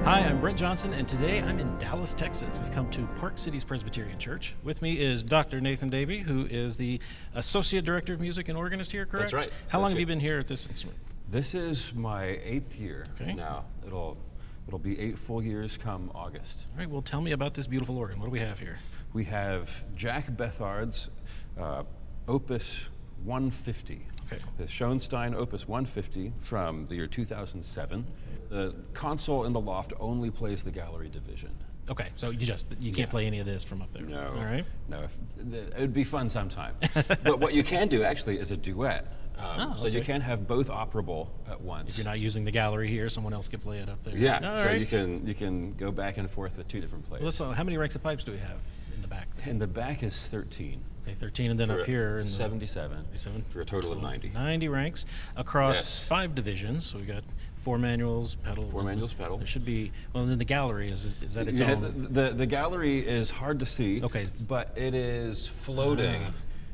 Hi, I'm Brent Johnson, and today I'm in Dallas, Texas. We've come to Park Cities Presbyterian Church. With me is Dr. Nathan Davy, who is the Associate Director of Music and Organist here, correct? That's right. How long have you been here at this instrument? This is my 8th year now. It'll be 8 full years come August. All right, well, tell me about this beautiful organ. What do we have here? We have Jack Beathard's Opus 150. Okay. The Schoenstein Opus 150 from the year 2007. The console in the loft only plays the gallery division. Okay, so you can't play any of this from up there. No. All right. No, it would be fun sometime. But what you can do actually is a duet. So you can have both operable at once. If you're not using the gallery here, someone else can play it up there. Yeah, All so right. you can go back and forth with two different players. How many ranks of pipes do we have in the back? In the back is 13. Okay, 13, and then up here in the 77 for a total of 90. 90 ranks across Yes. 5 divisions. So we got 4 manuals, pedal. 4 manuals, pedal. There should be, well, and then the gallery is that its own? The gallery is hard to see. Okay. But it is floating,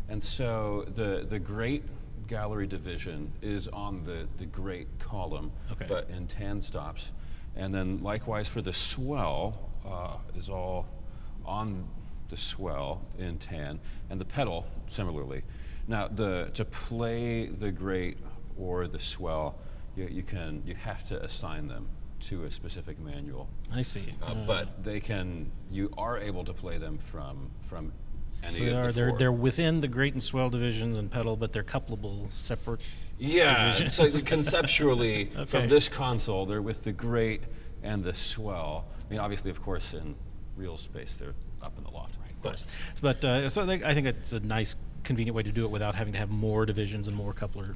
and so the great gallery division is on the great column, but in tan stops, and then likewise for the swell is all on the swell in tan, and the pedal similarly. Now to play the great or the swell, you have to assign them to a specific manual. I see. But you are able to play them from any So of the 4. they're within the great and swell divisions and pedal, but they're couplable separate divisions. So conceptually, Okay. from this console, they're with the great and the swell. I mean, obviously, of course, in real space, they're up in the loft. Of course. But I think it's a nice, convenient way to do it without having to have more divisions and more coupler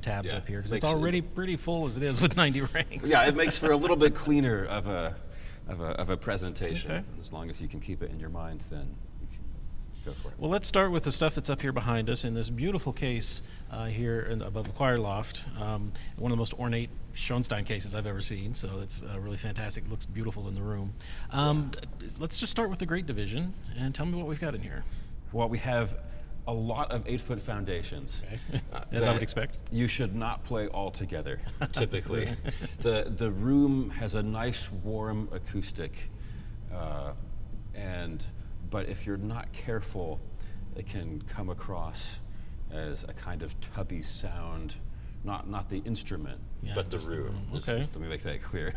tabs up here, because it's already pretty full as it is with 90 ranks. Yeah, it makes for a little bit cleaner of a presentation. Okay. As long as you can keep it in your mind, then you can go for it. Well, let's start with the stuff that's up here behind us in this beautiful case here above the choir loft. One of the most ornate Schoenstein cases I've ever seen, so it's really fantastic. It looks beautiful in the room. Let's just start with the great division and tell me what we've got in here. Well, we have a lot of 8-foot foundations. Okay. As I would expect. You should not play all together, typically. The room has a nice warm acoustic, but if you're not careful, it can come across as a kind of tubby sound. Not the instrument, but the room. Okay. Let me make that clear.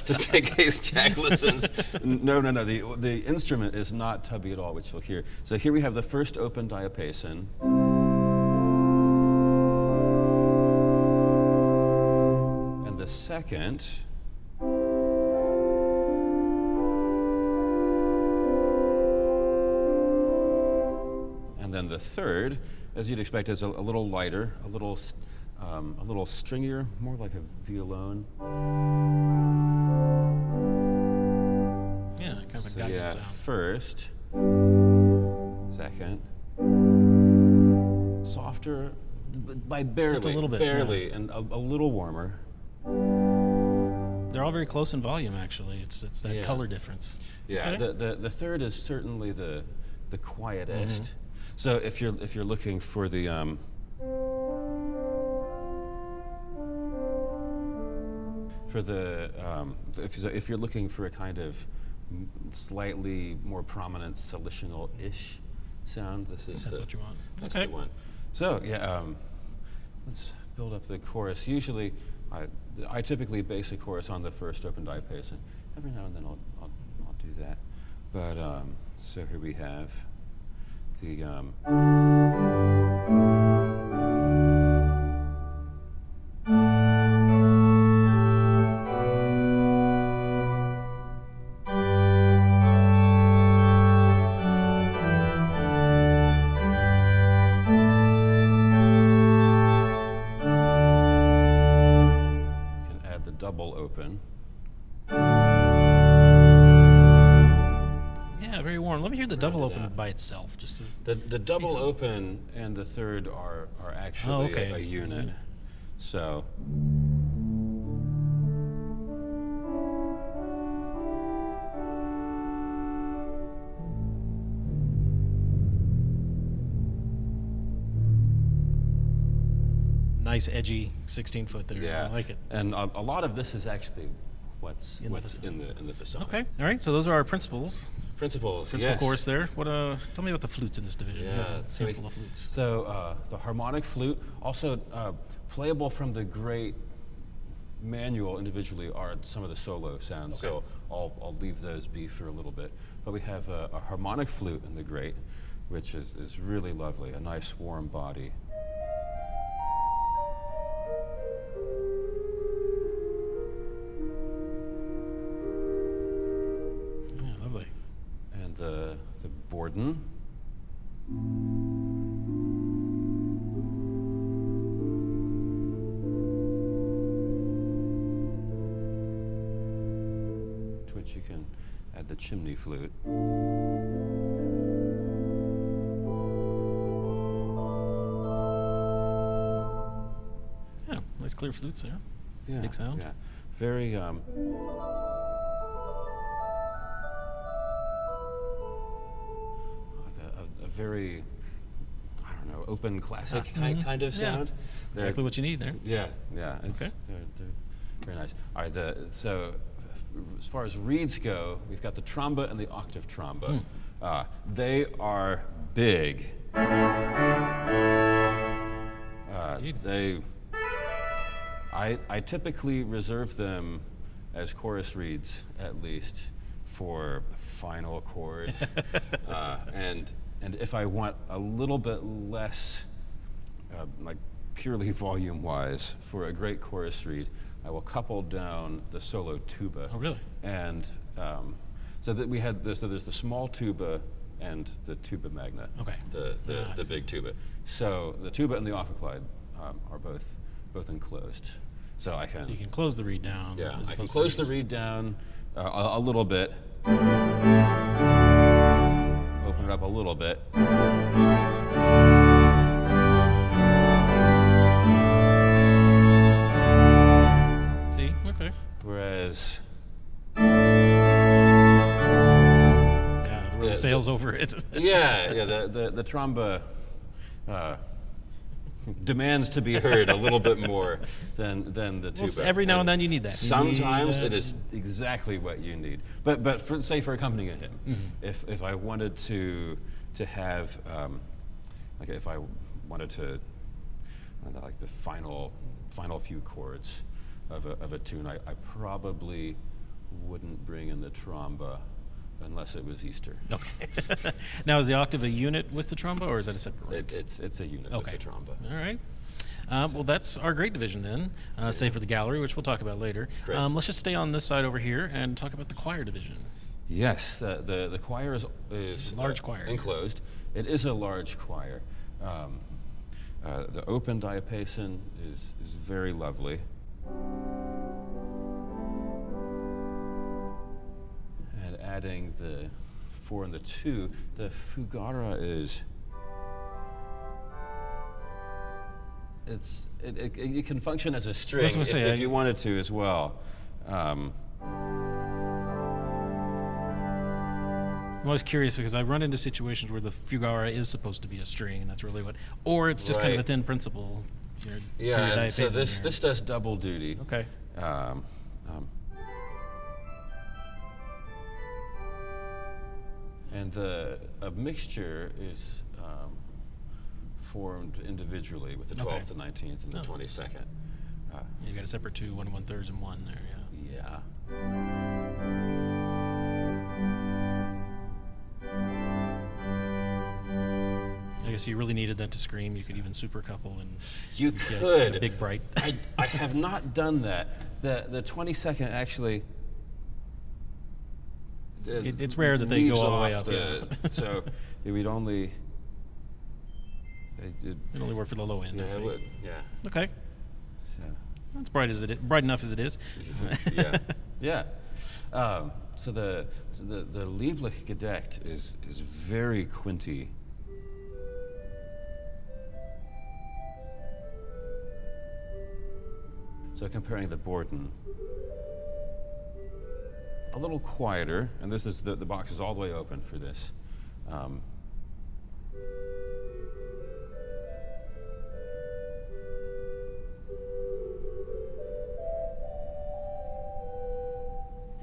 Just in case Jack listens. No. The instrument is not tubby at all, which you'll hear. So here we have the first open diapason. And the second. And then the third, as you'd expect, is a little lighter, a little stringier, more like a violon. Yeah, kind of a guided sound. First, second, softer, by barely, Just a little bit, and a little warmer. They're all very close in volume, actually. It's that color difference. Yeah, Okay. the third is certainly the quietest. So if you're looking for the if you're looking for a kind of slightly more prominent salitional-ish sound, that's what you want. That's Okay. the one. So let's build up the chorus. Usually, I typically base a chorus on the first open diapason. Every now and then I'll do that. But so here we have the. Double open. Yeah, very warm. Let me hear the double open by itself, just to. The double open and the third are actually a unit. So. Nice edgy 16-foot there. Yeah, I like it. And a lot of this is actually what's In in the facade. Okay, all right. So those are our principals. Principles. Principal Yes. chorus there. What? Tell me about the flutes in this division. We have Yeah, a handful of flutes. So the harmonic flute, also playable from the great manual individually, are some of the solo sounds. Okay. So I'll leave those be for a little bit. But we have a harmonic flute in the great, which is really lovely, a nice warm body. Yeah, lovely. And the Borden. To which you can add the chimney flute. Yeah, nice clear flutes there. Yeah, Big sound. Yeah, very. A very, I don't know, open classic kind of sound. Exactly what you need there. Yeah, yeah. It's, Okay. they're very nice. All right, so as far as reeds go, we've got the tromba and the octave tromba. They are big. I typically reserve them as chorus reeds, at least, for the final chord. And if I want a little bit less, like purely volume-wise, for a great chorus reed, I will couple down the solo tuba. Oh, really? And so that we had this. So there's the small tuba and the tuba magna. Okay. The big tuba. So the tuba and the ophicleide are both enclosed. So I can. So you can close the reed down. Yeah, as I can opposed to close the these. reed down a little bit. Open it up a little bit. See? Okay. Whereas Yeah, it really sails over it. the tromba demands to be heard a little bit more than the tuba. Well, every now and then you need that. You Sometimes need it is exactly what you need. But for accompanying a hymn, if I wanted to have like if I wanted to like the final few chords of a tune, I probably wouldn't bring in the tromba unless it was Easter. Okay. Now, is the octave a unit with the tromba, or is that a separate rank? It's a unit Okay. with the tromba. All right. Well, that's our great division then, save for the gallery, which we'll talk about later. Great. Let's just stay on this side over here and talk about the choir division. Yes, the choir is Large choir. enclosed. It is a large choir. The open diapason is very lovely. And adding the 4 and the 2, the fugara is. It can function as a string gonna say, if you wanted to as well. I'm always curious because I run into situations where the fugara is supposed to be a string, and that's really what, or it's just kind of a Right. thin principle. For your Yeah, and so diapason here. this does double duty. Okay. And a mixture is formed individually with the 12th, Okay. the 19th, and the 22nd. You got a separate 2, 1 1/3, and 1 there. Yeah. Yeah. I guess if you really needed that to scream, you could even super couple and You get could. a big bright. I have not done that. The 22nd actually. It's rare that they go leaves all the way off up. So we'd only. It only work for the low end. I Yeah, see. it would. Yeah. Okay. So. That's bright enough as it is. Yeah, yeah. So the Lieblich gedeckt is very quinty. So comparing the Borden, a little quieter, and this is the box is all the way open for this.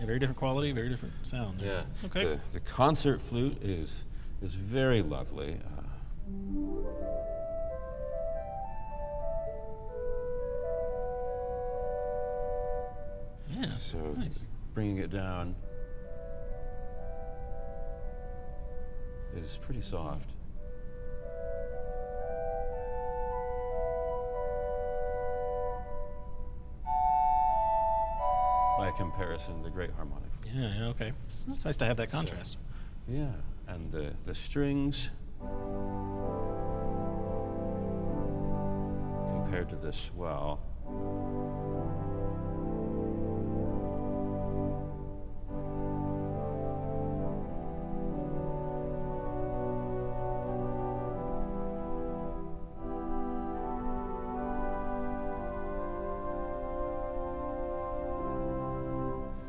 Yeah, very different quality, very different sound. Yeah. Okay. The concert flute is very lovely. Yeah. So nice. bringing it down is pretty soft. By comparison, the great harmonic flute. Yeah. Okay. It's nice to have that contrast. Yeah, and the strings compared to the swell.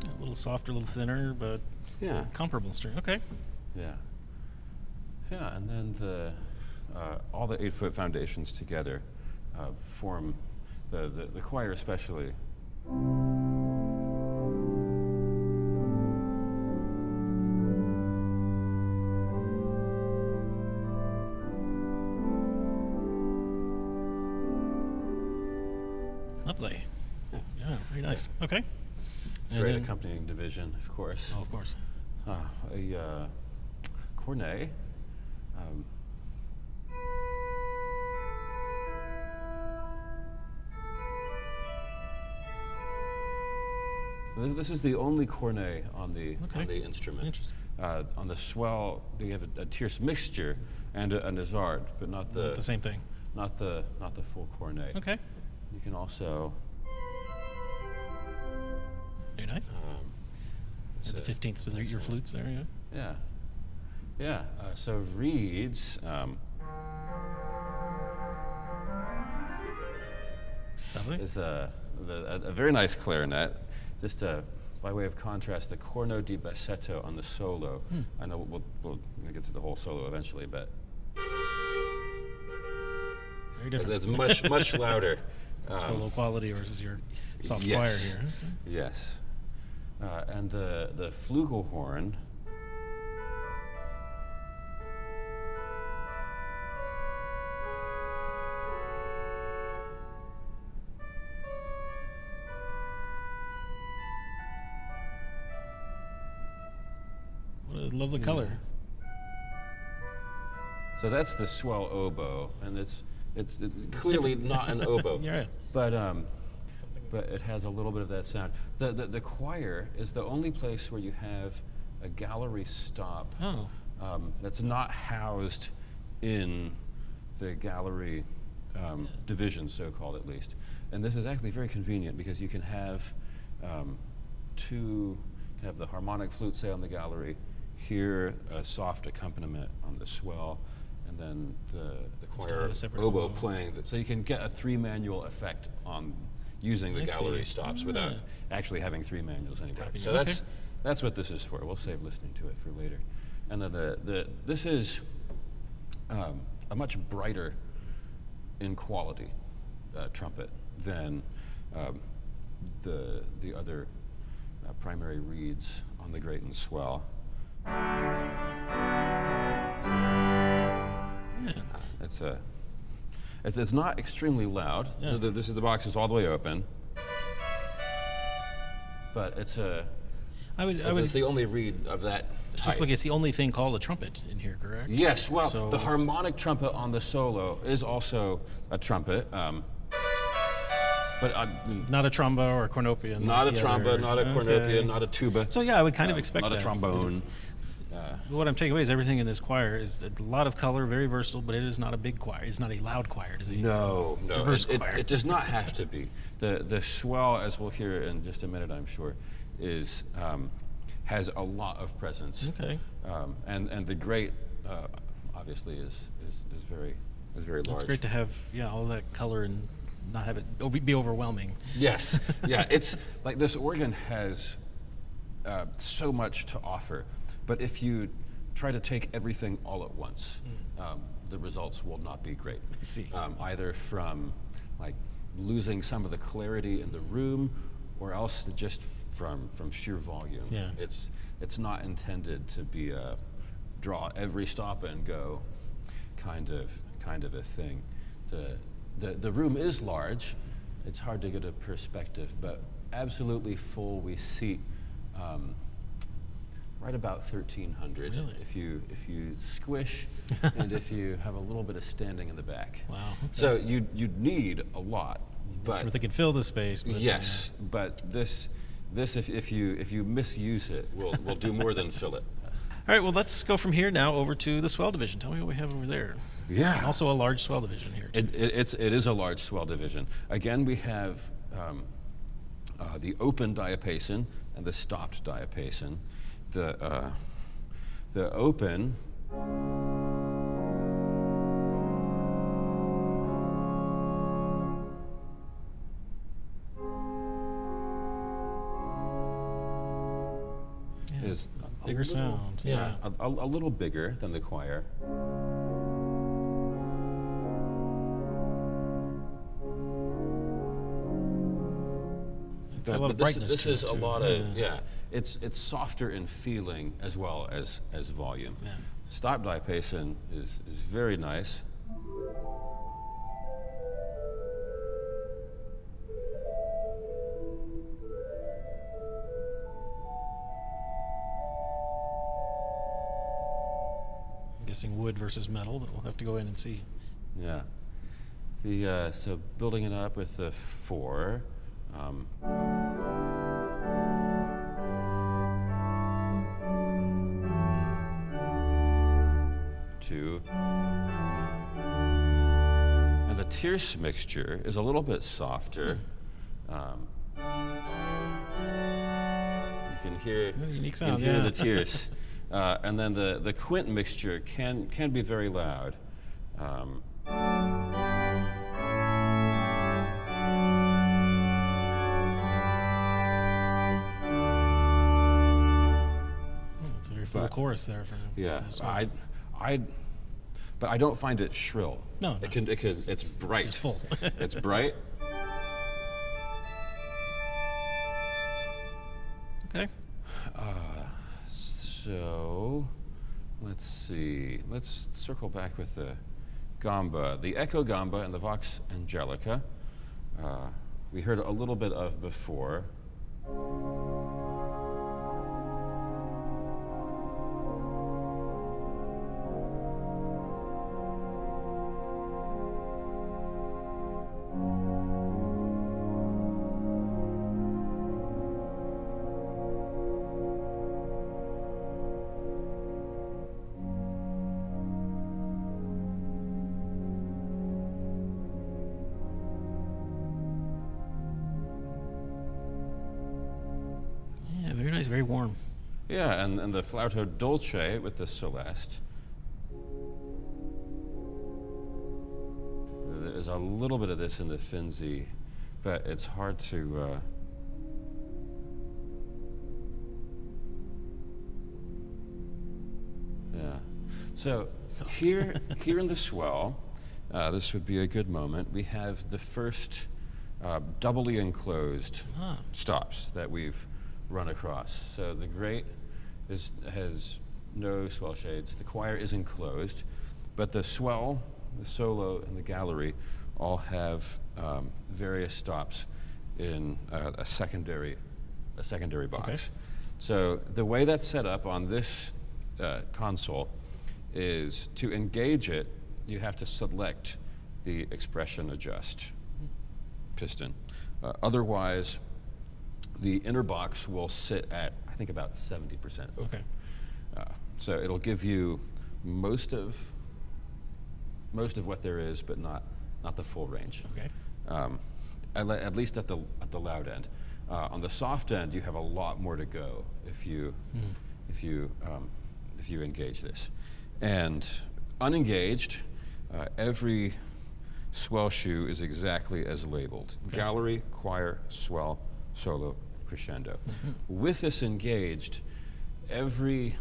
A little softer, a little thinner, but Yeah. comparable string. Okay. Yeah. Yeah, and then all the 8-foot foundations together form the choir especially. Lovely. Yeah, very nice. Okay. And Great then- accompanying division, of course. Oh, of course. A cornet. This is the only cornet on the instrument. Interesting. On the swell, you have a tierce mixture and a Nazard, but not the The same thing. not the full cornet. Okay. You can also Very nice. so- The 15th to your flutes there, yeah. yeah, yeah. So reeds. Lovely. Is a very nice clarinet. Just by way of contrast, the corno di bassetto on the solo. I know we'll get to the whole solo eventually, but Very different. it's much louder. Solo quality versus your soft yes. choir here. Yes. And the flugelhorn. What a lovely color. So that's the swell oboe, and it's clearly not an oboe. You're right. But it has a little bit of that sound. The choir is the only place where you have a gallery stop Oh. that's not housed in the gallery division, so-called at least. And this is actually very convenient because you can have the harmonic flute, say, on the gallery, hear a soft accompaniment on the swell, and then the choir have a separate oboe oboe. playing. So you can get a 3-manual effect on using the I gallery see. stops without actually having 3 manuals anywhere. Copy. So Okay. that's what this is for. We'll save listening to it for later. And then this is a much brighter in quality trumpet than the other primary reeds on the great and swell. Yeah. It's not extremely loud. Yeah. This is the box is all the way open, but it's the only reed of that type. Just like it's the only thing called a trumpet in here, correct? Yes, well, So- the harmonic trumpet on the solo is also a trumpet, but Not a tromba or a cornopian. not a like the tromba, other- not a cornopian, not a tuba. So yeah, I would kind of expect not that. a trombone. It's- What I'm taking away is everything in this choir is a lot of color, very versatile, but it is not a big choir. It's not a loud choir, is it? No, Diverse it choir. it does not have to be. The swell, as we'll hear in just a minute, I'm sure, is has a lot of presence. Okay. And the great, obviously, is very large. It's great to have all that color and not have it be overwhelming. Yes, yeah. It's like this organ has so much to offer, but if you try to take everything all at once, the results will not be great. I see. Either from like losing some of the clarity in the room, or else just from sheer volume. Yeah. It's not intended to be a draw every stop and go kind of a thing. The room is large. It's hard to get a perspective, but absolutely full. We seat right about 1,300. Really? If you squish and if you have a little bit of standing in the back. Wow. Okay. So you'd need a lot. But they can fill the space. But yes, but this if you misuse it, will do more than fill it. All right, well, let's go from here now over to the swell division. Tell me what we have over there. Yeah. And also a large swell division here, too. It is a large swell division. Again, we have the open diapason and the stopped diapason. The open is a bigger sound. Yeah, a little bigger than the choir. It's got a lot of brightness This to is it, a too. lot of It's softer in feeling as well as volume. Yeah. Stop diapason is very nice. I'm guessing wood versus metal, but we'll have to go in and see. Yeah. So building it up with the 4. 2. And the tierce mixture is a little bit softer. You can hear, unique sound, you can hear yeah. the tierce. And then the quint mixture can be very loud. It's a very full chorus there for this one. But I don't find it shrill. No. It's bright. Just full. It's bright. Okay. So, let's see. Let's circle back with the gamba. The echo gamba and the vox angelica, we heard a little bit of before. Yeah, very nice, very warm. Yeah, and the flauto dolce with the celeste. There's a little bit of this in the Finzi, but it's hard to. Yeah. So here in the swell, this would be a good moment. We have the first doubly enclosed stops that we've run across. So the great has no swell shades. The choir is enclosed, but the swell, the solo, and the gallery all have various stops in a secondary box. Okay. So the way that's set up on this console is to engage it, you have to select the expression adjust piston. Otherwise, the inner box will sit at, I think, about 70% open. Okay. So it'll give you most of what there is, but not the full range. Okay. At least at the loud end. On the soft end, you have a lot more to go if you engage this. And unengaged, every swell shoe is exactly as labeled. Okay. Gallery, choir, swell, solo, crescendo. With this engaged, every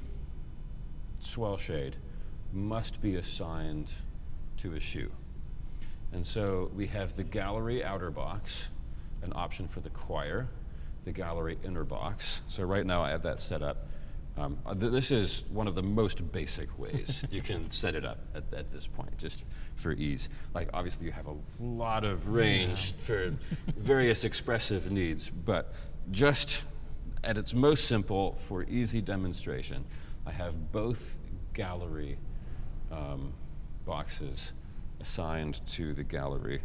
swell shade must be assigned to a shoe. And so we have the gallery outer box, an option for the choir, the gallery inner box. So right now I have that set up. This is one of the most basic ways you can set it up at this point, just for ease. Like obviously you have a lot of range for various expressive needs, but just at its most simple, for easy demonstration, I have both gallery boxes assigned to the gallery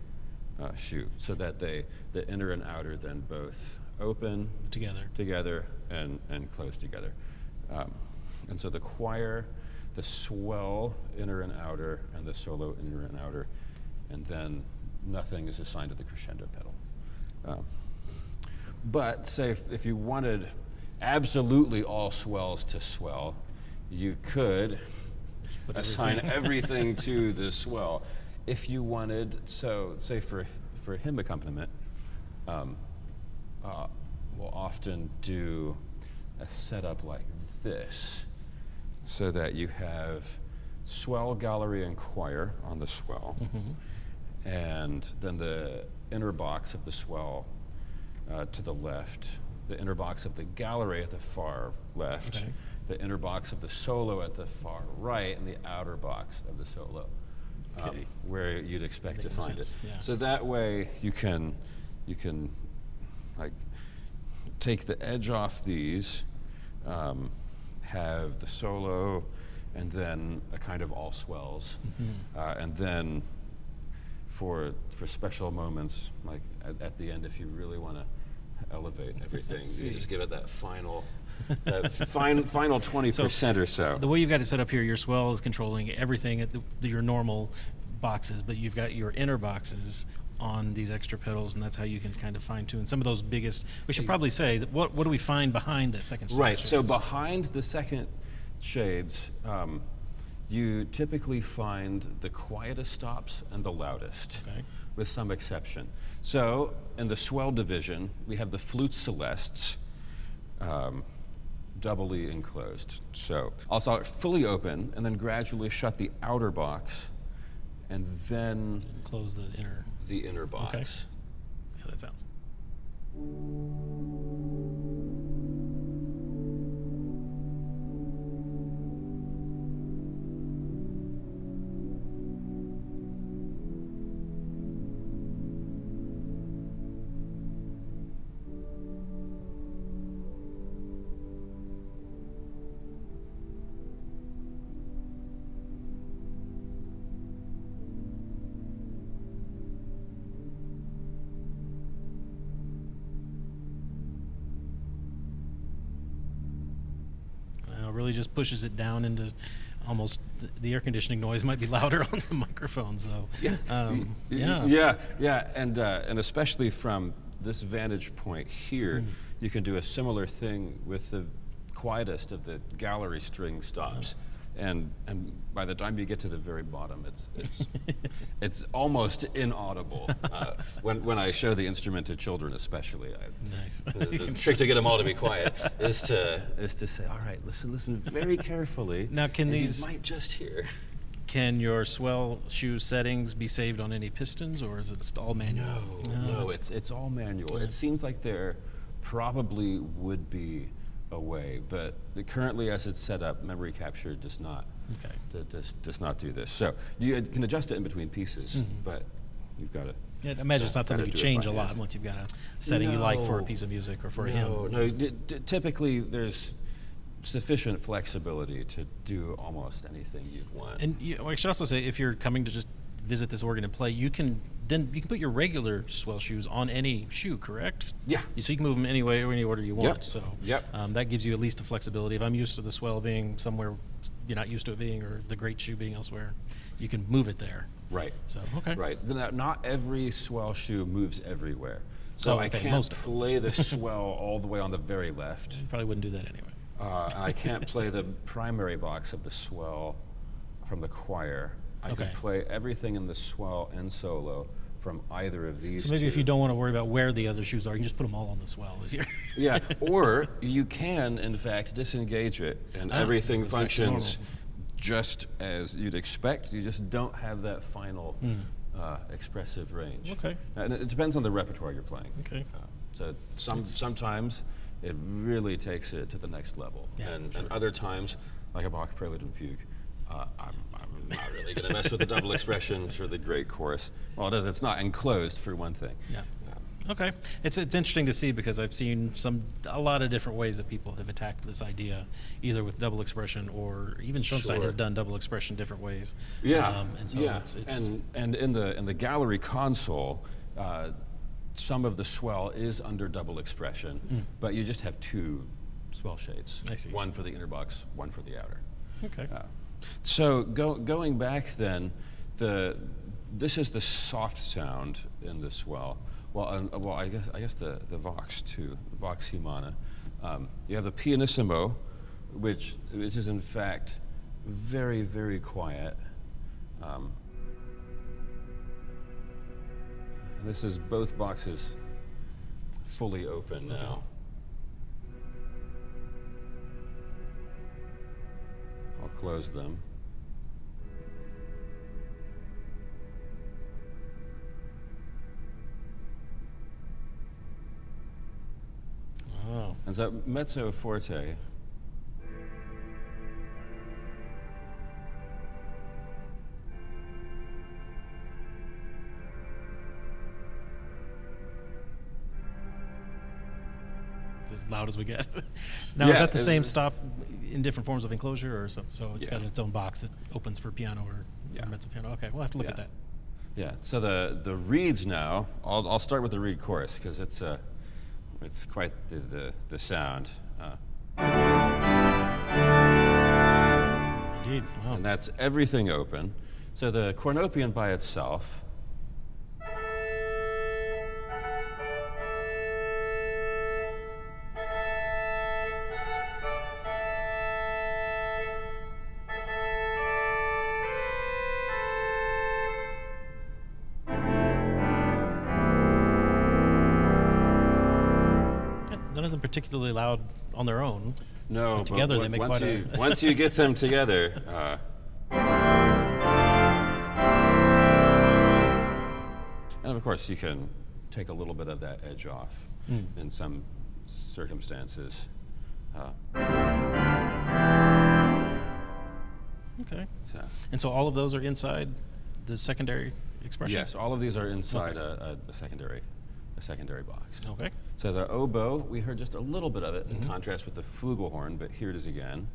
shoe, so that the inner and outer then both open together and close together. And so the choir, the swell inner and outer, and the solo inner and outer, and then nothing is assigned to the crescendo pedal. But say if you wanted absolutely all swells to swell, you could assign everything to the swell. If you wanted, so say for hymn accompaniment, we'll often do a setup like this, so that you have swell, gallery, and choir on the swell, and then the inner box of the swell to the left, the inner box of the gallery at the far left, the inner box of the solo at the far right, and the outer box of the solo, where you'd expect to find it. Yeah. So that way you can like take the edge off these, have the solo, and then a kind of all swells, and then for special moments, like at the end, if you really want to elevate everything, you just give it that final, final 20% or so. The way you've got it set up here, your swell is controlling everything at your normal boxes, but you've got your inner boxes on these extra pedals, and that's how you can kind of fine-tune some of those biggest. We should probably say that what do we find behind the second shade? Right. So behind the second shades, you typically find the quietest stops and the loudest, with some exception. So in the swell division, we have the flute celestes, doubly enclosed. So I'll start fully open and then gradually shut the outer box, and then close the inner box. Okay. See how that sounds. Really just pushes it down into almost the air conditioning noise might be louder on the microphone. So and especially from this vantage point here, you can do a similar thing with the quietest of the gallery string stops. And by the time you get to the very bottom, it's almost inaudible. When I show the instrument to children, especially, the trick to get them all to be quiet is to say, all right, listen very carefully. Now, you might just hear. Can your swell shoe settings be saved on any pistons, or is it all manual? No, it's all manual. It seems like there probably would be a way, but currently as it's set up, memory capture does not do this. So you can adjust it in between pieces, but you've got to. Yeah, I imagine it's not something you change a lot once you've got a setting you like for a piece of music or for a hymn. No, typically there's sufficient flexibility to do almost anything you'd want. And I should also say, if you're coming to just visit this organ and play, you can put your regular swell shoes on any shoe, correct? Yeah. So you can move them any way or any order you want. Yep. So Yep. That gives you at least a flexibility. If I'm used to the swell being somewhere you're not used to it being, or the great shoe being elsewhere, you can move it there. Right. So Right. So not every swell shoe moves everywhere. So I can't play the swell all the way on the very left. You probably wouldn't do that anyway. And I can't play the primary box of the swell from the choir. I can play everything in the swell and solo from either of these. So maybe two. if you don't want to worry about where the other shoes are, you can just put them all on the swell. Yeah, or you can, in fact, disengage it, and everything functions just as you'd expect. You just don't have that final expressive range. Okay. And it depends on the repertoire you're playing. Okay. So sometimes it really takes it to the next level, and other times, like a Bach Prelude and Fugue, I'm not really going to mess with the double expression for the great chorus. Well, it's not enclosed for one thing. Yeah. Okay, it's interesting to see because I've seen a lot of different ways that people have attacked this idea, either with double expression or even Schoenstein has done double expression different ways. Yeah, and so it's and in the gallery console, some of the swell is under double expression, but you just have two swell shades. I see. One for the inner box, one for the outer. Okay. So going back then, this is the soft sound in the swell. Well, I guess the Vox too, Vox Humana. You have the pianissimo, which is in fact very, very quiet. This is both boxes fully open now. I'll close them. Oh. And so mezzo forte. It's as loud as we get. Now, is that the same stop in different forms of enclosure, or so it's got its own box that opens for piano or mezzo piano? Okay, we'll have to look at that. Yeah. So the reeds now. I'll start with the reed chorus because it's quite the sound. Indeed. Wow. And that's everything open. So the cornopian by itself. None of them particularly loud on their own. No, but together they make once quite a... once you get them together. And of course, you can take a little bit of that edge off in some circumstances. Okay. So. And so all of those are inside the secondary expression? Yes, all of these are inside a secondary box. Okay. So the oboe, we heard just a little bit of it in contrast with the flugelhorn, but here it is again.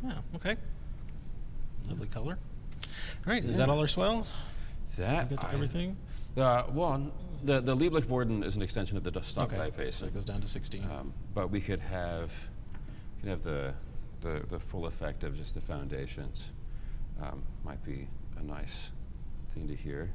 Yeah, okay. Lovely color. All right, is that all our swell? That Get to everything? Well, the Lieblich-Borden is an extension of the stop diapason. So it goes down to 16. But we could have the full effect of just the foundations. Might be a nice thing to hear.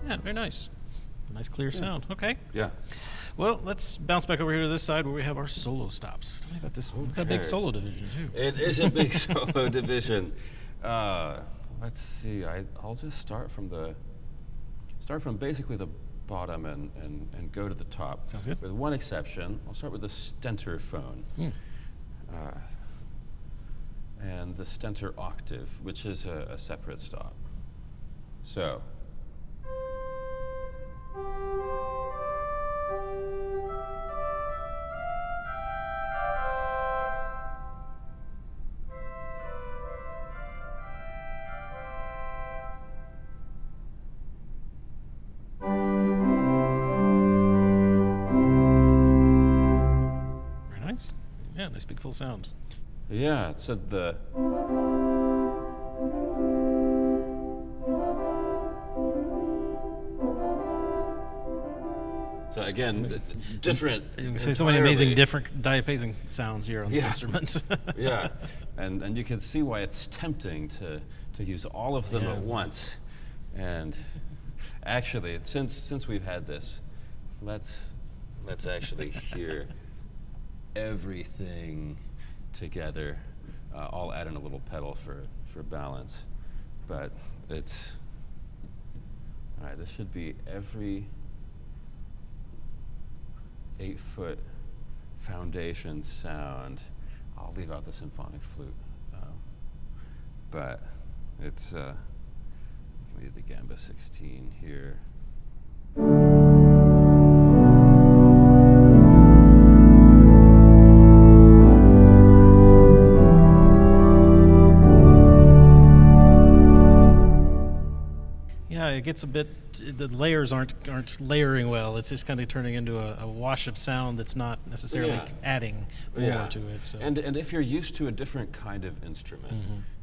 Yeah, very nice. Nice clear sound. Okay. Yeah. Well, let's bounce back over here to this side where we have our solo stops. Tell me about this. It's a big solo division, too. It is a big solo division. Let's see. I'll just start from basically the bottom and go to the top. Sounds good. With one exception. I'll start with the stentorphone. And the stentor octave, which is a separate stop. So. Very nice. Yeah, nice big full sound. Yeah, so So again, different. You can say so many amazing different diapason sounds here on this instrument. Yeah, and you can see why it's tempting to use all of them at once. And actually, since we've had this, let's actually hear everything together. I'll add in a little pedal for balance, but it's all right. This should be every 8-foot foundation sound. I'll leave out the symphonic flute, but it's. We did the Gamba 16 here. Yeah, it gets a bit. The layers aren't layering well. It's just kind of turning into a wash of sound that's not necessarily adding more to it. So. And if you're used to a different kind of instrument,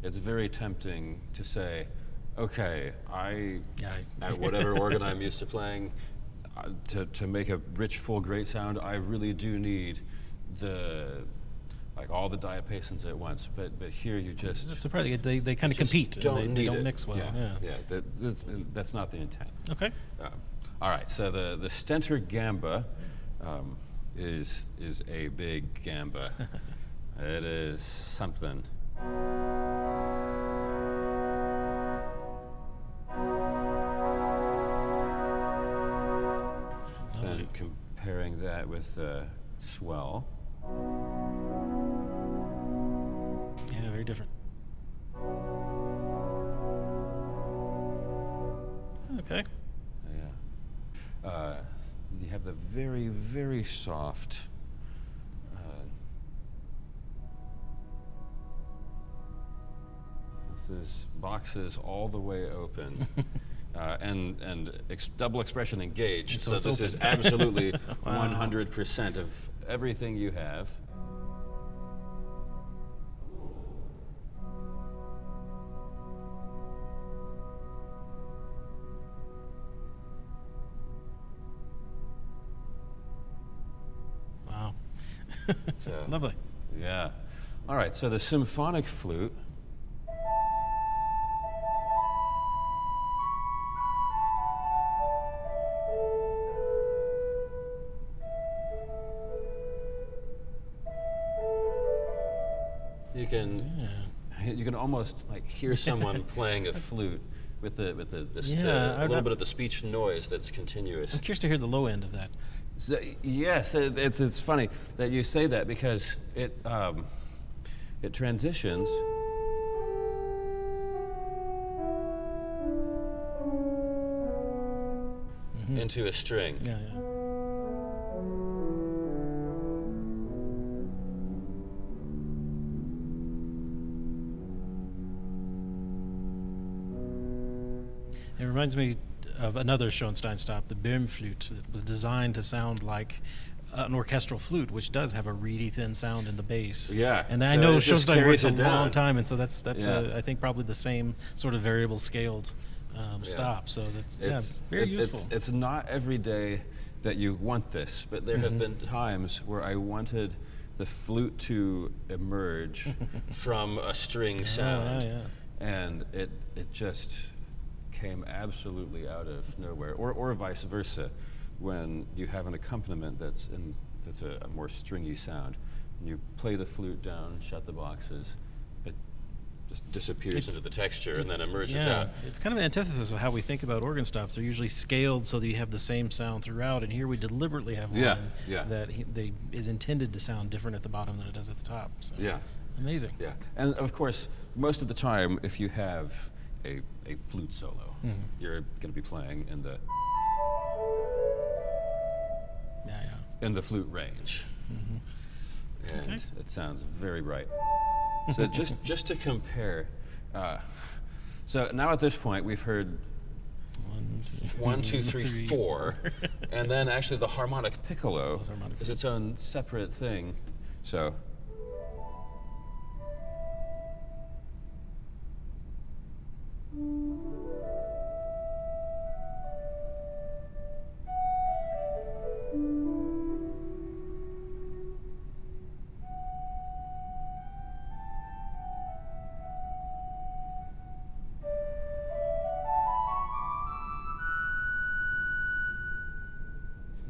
it's very tempting to say, okay, at whatever organ I'm used to playing, to make a rich, full, great sound, I really do need all the diapasons at once. But here you just... That's surprising. They kind of compete. They don't mix well. That's not the intent. Okay. All right, so the Stentor Gamba is a big gamba. It is something. Then comparing that with Swell. Yeah, very different. Okay. Yeah. You have the very, very soft. This is boxes all the way open. And double expression engaged. So this is absolutely 100% of everything you have. Wow. So, lovely. Yeah. All right, so the symphonic flute. You can almost hear someone playing a flute with a little bit of the speech noise that's continuous. I'm curious to hear the low end of that. So, yes, it's funny that you say that because it transitions into a string. Yeah. It reminds me of another Schoenstein stop, the Böhm-Flute, that was designed to sound like an orchestral flute, which does have a reedy thin sound in the bass. Yeah, and so I know it just Schoenstein works a carries it long down. time, and so that's I think probably the same sort of variable scaled stop. So that's very useful. It's not every day that you want this, but there have been times where I wanted the flute to emerge from a string sound, and it just came absolutely out of nowhere, or vice versa, when you have an accompaniment that's a more stringy sound, and you play the flute down, shut the boxes, it just disappears into the texture and then emerges out. It's kind of an antithesis of how we think about organ stops. They're usually scaled so that you have the same sound throughout, and here we deliberately have one that is intended to sound different at the bottom than it does at the top. So. Yeah. Amazing. Yeah, and of course, most of the time, if you have a flute solo, you're going to be playing in the in the flute range, and it sounds very bright. So just to compare, so now at this point we've heard 1, 2, 3, 4, and then actually the harmonic piccolo is its own separate thing. So.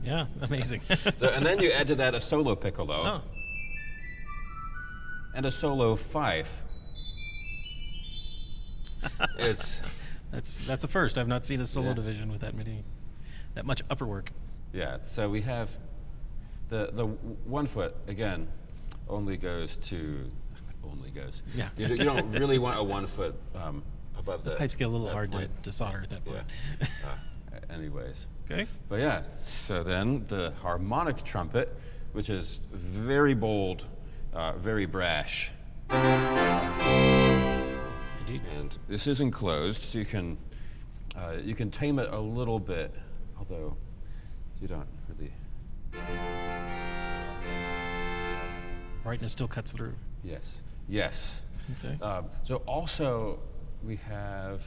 Yeah, amazing. So, and then you add to that a solo piccolo. Oh. and a solo fife. It's That's a first. I've not seen a solo division with that much upper work. Yeah, so we have the 1 foot, again, only goes. Yeah. You don't really want a 1 foot above the Pipes get a little hard point. to solder at that point. Yeah. Anyways. Okay. But yeah, so then the harmonic trumpet, which is very bold, very brash. Indeed. And this is enclosed, so you can tame it a little bit, although you don't really. Brightness still cuts through. Yes. Okay. So also we have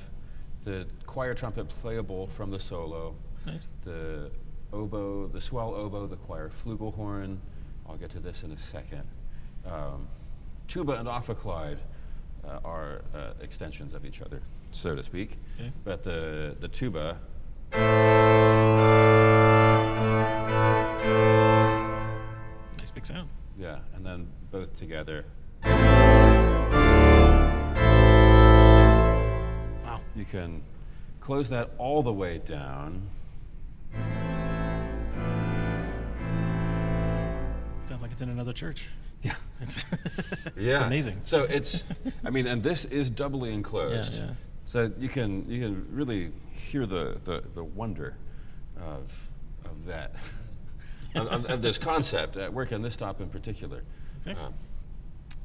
the choir trumpet playable from the solo, Nice. the oboe, the swell oboe, the choir flugelhorn. I'll get to this in a second. Tuba and ophicleide are extensions of each other, so to speak. Okay. But the tuba. Nice big sound. Yeah, and then both together. Wow. You can close that all the way down. Sounds like it's in another church. Yeah. It's Yeah. amazing. So and this is doubly enclosed. Yeah. So you can really hear the wonder of that. of this concept at work in this stop in particular. Okay.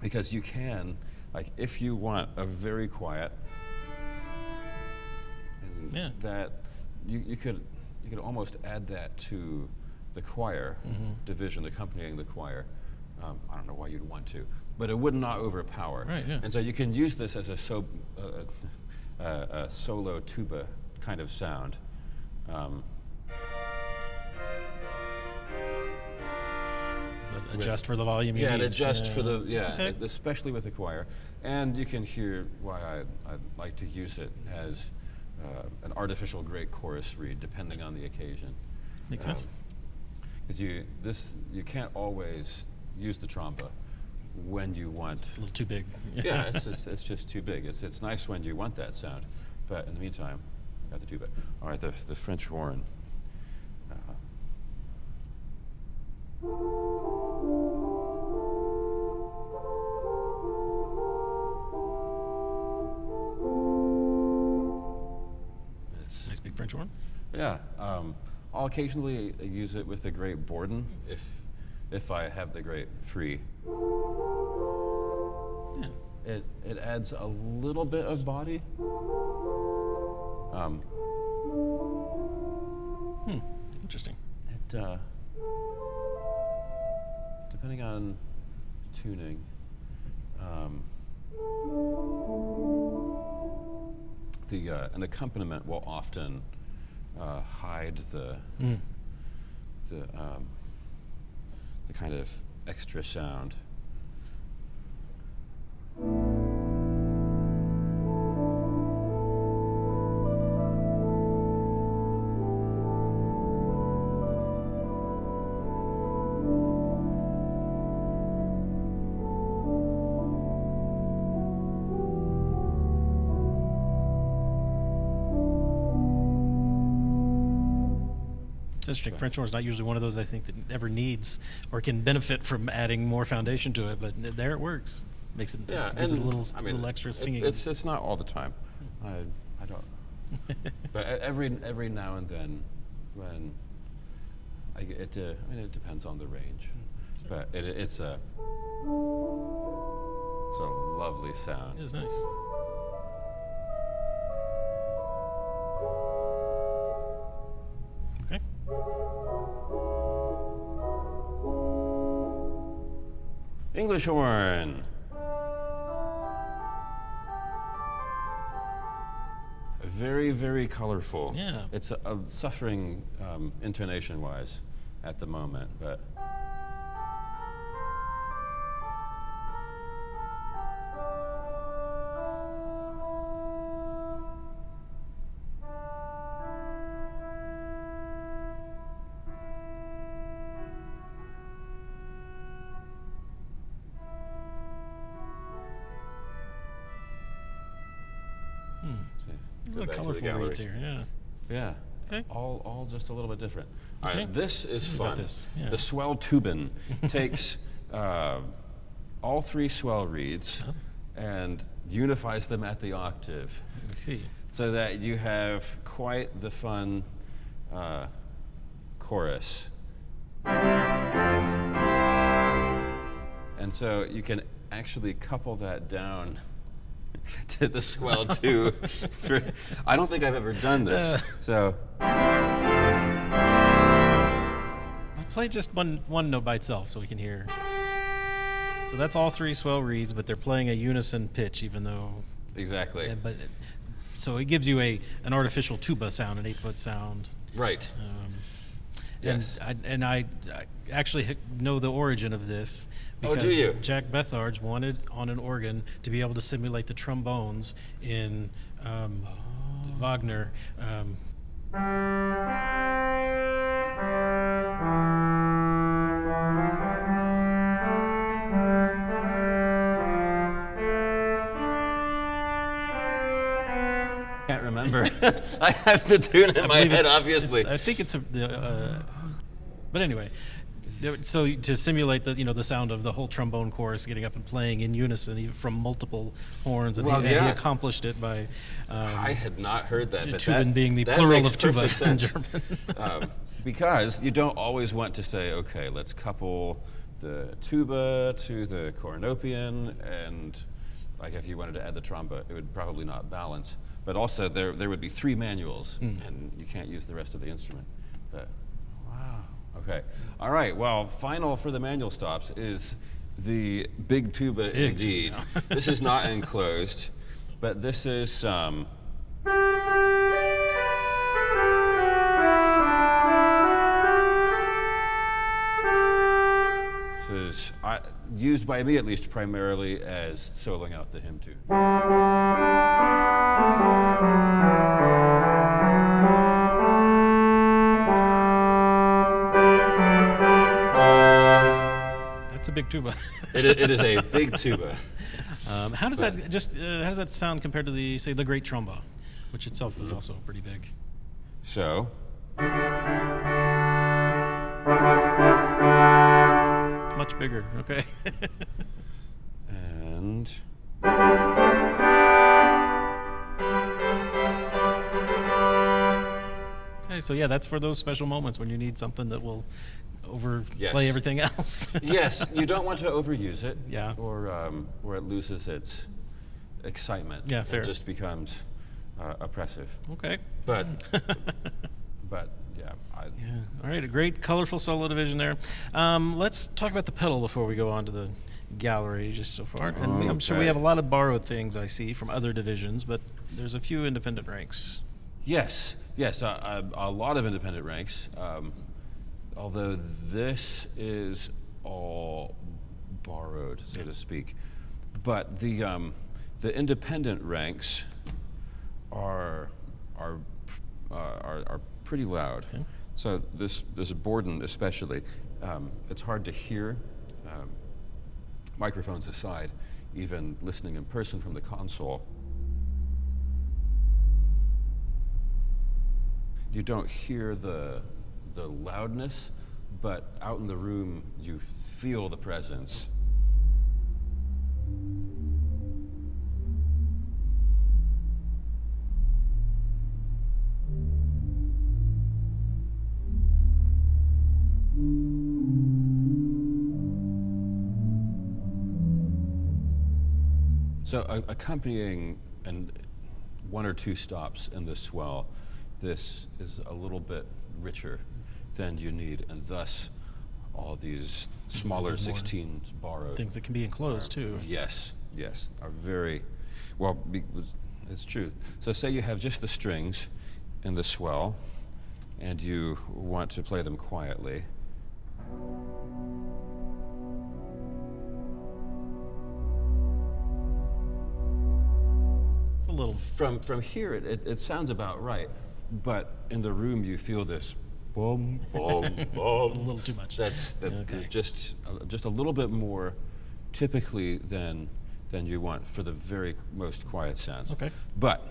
Because you can, like, if you want a very quiet, and that you could almost add that to the choir division accompanying the choir. I don't know why you'd want to, but it would not overpower. Right, yeah. And so you can use this as a solo tuba kind of sound. But adjust for the volume you need. And adjust for the, Okay. especially with the choir. And you can hear why I like to use it as an artificial great chorus reed, depending on the occasion. Makes sense. Because you can't always use the trompa when you want. A little too big. Yeah, it's just too big. It's nice when you want that sound, but in the meantime, got the tuba. All right, the French horn. Nice big French horn. Yeah, I'll occasionally use it with the great Borden if I have the great free. Yeah. It adds a little bit of body. Interesting. It depending on tuning. An accompaniment will often hide the kind of extra sound. It's interesting. French horn is not usually one of those I think that ever needs or can benefit from adding more foundation to it, but there it works. Makes it, gives it a little extra singing. It's not all the time. I don't. But every now and then, when it depends on the range, but it's a lovely sound. It is nice. Okay. English horn. Very, very colorful. Yeah. It's suffering intonation-wise at the moment, but. What colorful reeds here, yeah. Yeah. Okay. All just a little bit different. All Okay. right, this is fun. This, yeah. The Swell Tubin takes all 3 Swell reeds and unifies them at the octave. Let me see. So that you have quite the fun chorus. And so you can actually couple that down to the Swell 2. I don't think I've ever done this. So I'll play just one note by itself so we can hear. So that's all 3 Swell reeds, but they're playing a unison pitch, even though. exactly. So it gives you an artificial tuba sound, an 8-foot sound. Right. Yes. And I actually know the origin of this because do you? Jack Betharge wanted on an organ to be able to simulate the trombones in Wagner. Can't remember. I have the tune in my head, obviously. I think it's but anyway, so to simulate the sound of the whole trombone chorus getting up and playing in unison even from multiple horns, and he accomplished it by. I had not heard that. But Tubin being the that plural makes of tubas in sense. German. Because you don't always want to say, okay, let's couple the tuba to the cornopian, and like if you wanted to add the tromba, it would probably not balance. But also there would be 3 manuals, and you can't use the rest of the instrument. But wow. Okay. All right. Well, final for the manual stops is the big tuba indeed. This is not enclosed, but this is used by me at least primarily as soloing out the hymn tune. That's a big tuba. It is a big tuba. How does that sound compared to the great tromba, which itself was also pretty big? So. Much bigger. Okay. And. Okay, so yeah, that's for those special moments when you need something that will overplay everything else. Yes, you don't want to overuse it. Yeah. Or it loses its excitement. Yeah, fair. It just becomes oppressive. Okay. But yeah. All right, a great colorful solo division there. Let's talk about the pedal before we go on to the gallery just so far. And I'm sure we have a lot of borrowed things I see from other divisions, but there's a few independent ranks. Yes, a lot of independent ranks. Although this is all borrowed, so to speak. But the independent ranks are pretty loud. Okay. So this Borden especially, it's hard to hear, microphones aside, even listening in person from the console. You don't hear the loudness, but out in the room you feel the presence. So accompanying one or two stops in the swell, this is a little bit richer than you need, and thus all these smaller 16s borrowed. Things that can be enclosed too. Yes, are very, well, it's true. So say you have just the strings in the swell, and you want to play them quietly. It's a little. From here, it sounds about right, but in the room you feel this boom, boom, boom. A little too much. That's okay. just a little bit more typically than you want for the very most quiet sounds. Okay. But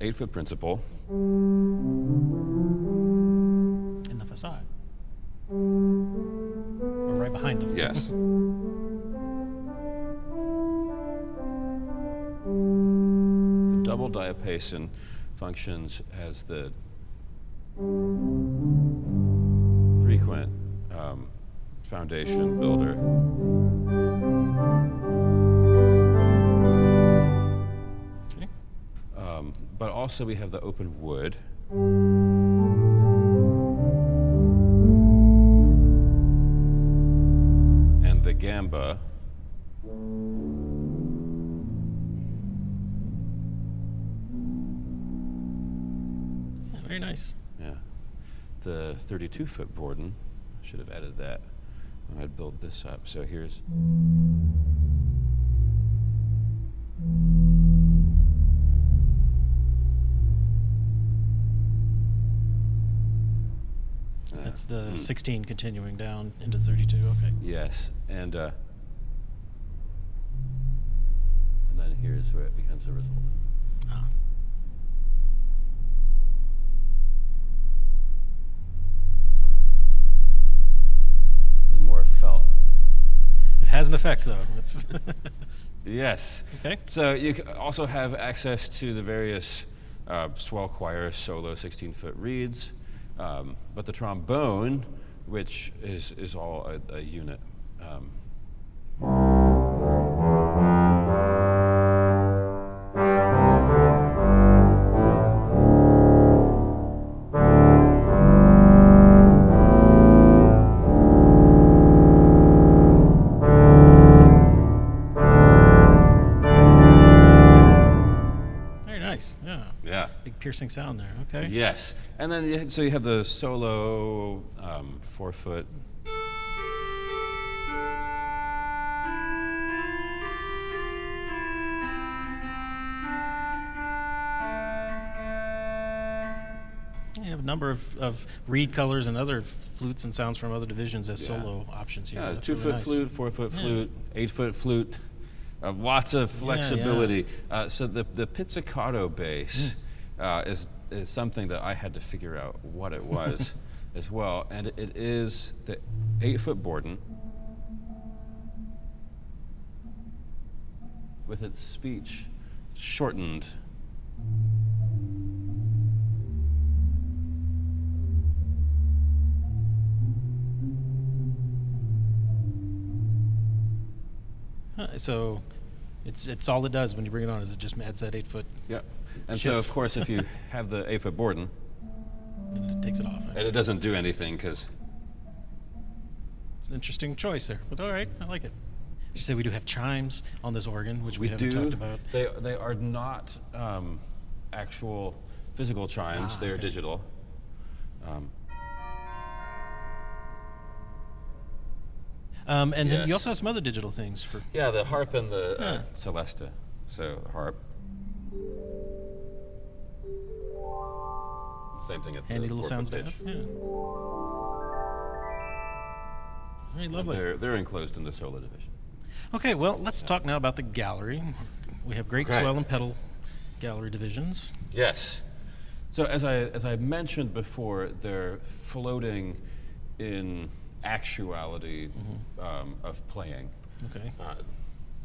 8-foot principal. In the facade. Or right behind him. Yes. The double diapason functions as the frequent foundation builder. Okay. But also we have the open wood. And the gamba. Yeah, very nice. Yeah. The 32-foot Borden, I should have added that when I'd build this up. So here's That's the 16 continuing down into 32. Okay. yes, and then here's where it becomes a result. Ah. There's more felt. It has an effect, though. It's Yes. okay. So you also have access to the various swell choir solo 16-foot reeds, but the trombone, which is all a unit. Very nice. Yeah. Yeah. Big piercing sound there. Okay. Yes, and then so you have the solo 4-foot. You have a number of reed colors and other flutes and sounds from other divisions as solo options here. Yeah, That's 2-foot really nice. flute, 4-foot flute, 8-foot flute. Lots of flexibility. So the pizzicato bass is something that I had to figure out what it was as well, and it is the 8-foot Borden with its speech shortened. So it's all it does when you bring it on is it just adds that 8-foot, Yep. And so, Shift. of course, if you have the 8-foot Borden, and it takes it off. and it doesn't do anything because It's an interesting choice there, but all right, I like it. You say we do have chimes on this organ, which we haven't talked about. They are not actual physical chimes. They are okay. digital. And then Yes. you also have some other digital things for. Yeah, the harp and the celesta. So the harp. Same thing at Handy the little 4-foot sounds to pitch. have. Yeah. Very lovely. They're enclosed in the solo division. Okay, well, let's talk now about the gallery. We have great Okay. swell and pedal gallery divisions. Yes. So as I mentioned before, they're floating in actuality of playing. Okay.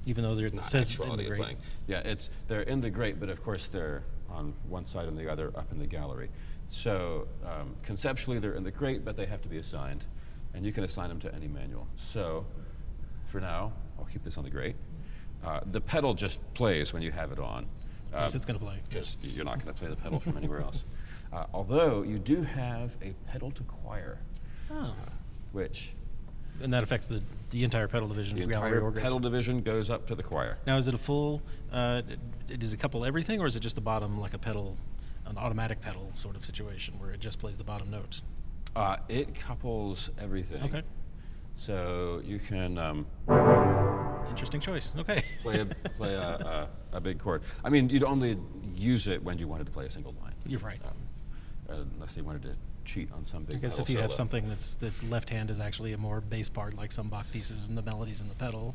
Even though it says in the Actuality of great. playing. Yeah, they're in the grate, but of course they're on one side and the other up in the gallery. So conceptually they're in the grate, but they have to be assigned, and you can assign them to any manual. So for now, I'll keep this on the grate. The pedal just plays when you have it on. Yes, it's going to play. Because you're not going to play the pedal from anywhere else. Although you do have a pedal to choir, Oh. which And that affects the entire pedal division the gallery entire organs. pedal division goes up to the choir. Now, is it a full, does it couple everything, or is it just the bottom, like a pedal, an automatic pedal sort of situation where it just plays the bottom notes? It couples everything. Okay. So you can Interesting choice. Okay. play a big chord. I mean, you'd only use it when you wanted to play a single line. You're right. Unless you wanted to cheat on some big I guess pedal if you have solo. something that's the left hand is actually a more bass part, like some Bach pieces and the melodies in the pedal,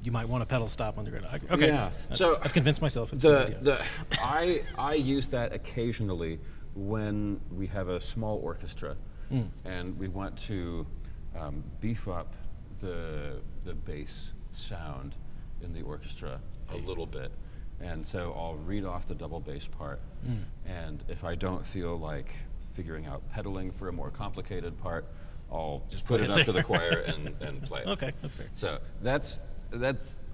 you might want a pedal stop on the grid. Okay. Yeah. So I've convinced myself. It's a good idea. I use that occasionally when we have a small orchestra and we want to beef up the bass sound in the orchestra a little bit. And so I'll read off the double bass part. And if I don't feel like figuring out pedaling for a more complicated part, I'll just put it up to the choir and play it. Okay, that's fair. So that's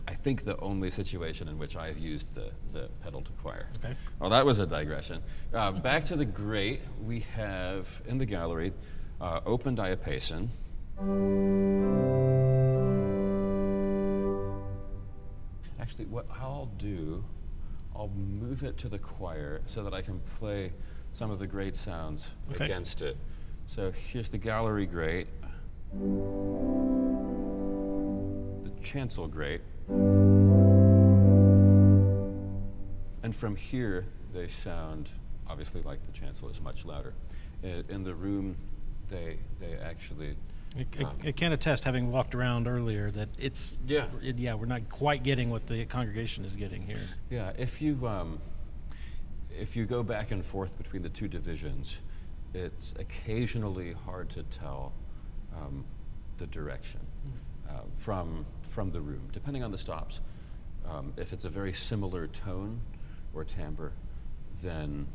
I think the only situation in which I've used the pedal to choir. Okay. Well, that was a digression. Back to the grate, we have in the gallery open diapason. Actually, what I'll do, I'll move it to the choir so that I can play some of the grate sounds against it. So here's the gallery grate, the chancel grate, and from here they sound obviously like the chancel is much louder. In the room, they actually. I can attest, having walked around earlier, that it's we're not quite getting what the congregation is getting here. Yeah, if you go back and forth between the two divisions, it's occasionally hard to tell the direction from the room, depending on the stops. If it's a very similar tone or timbre, then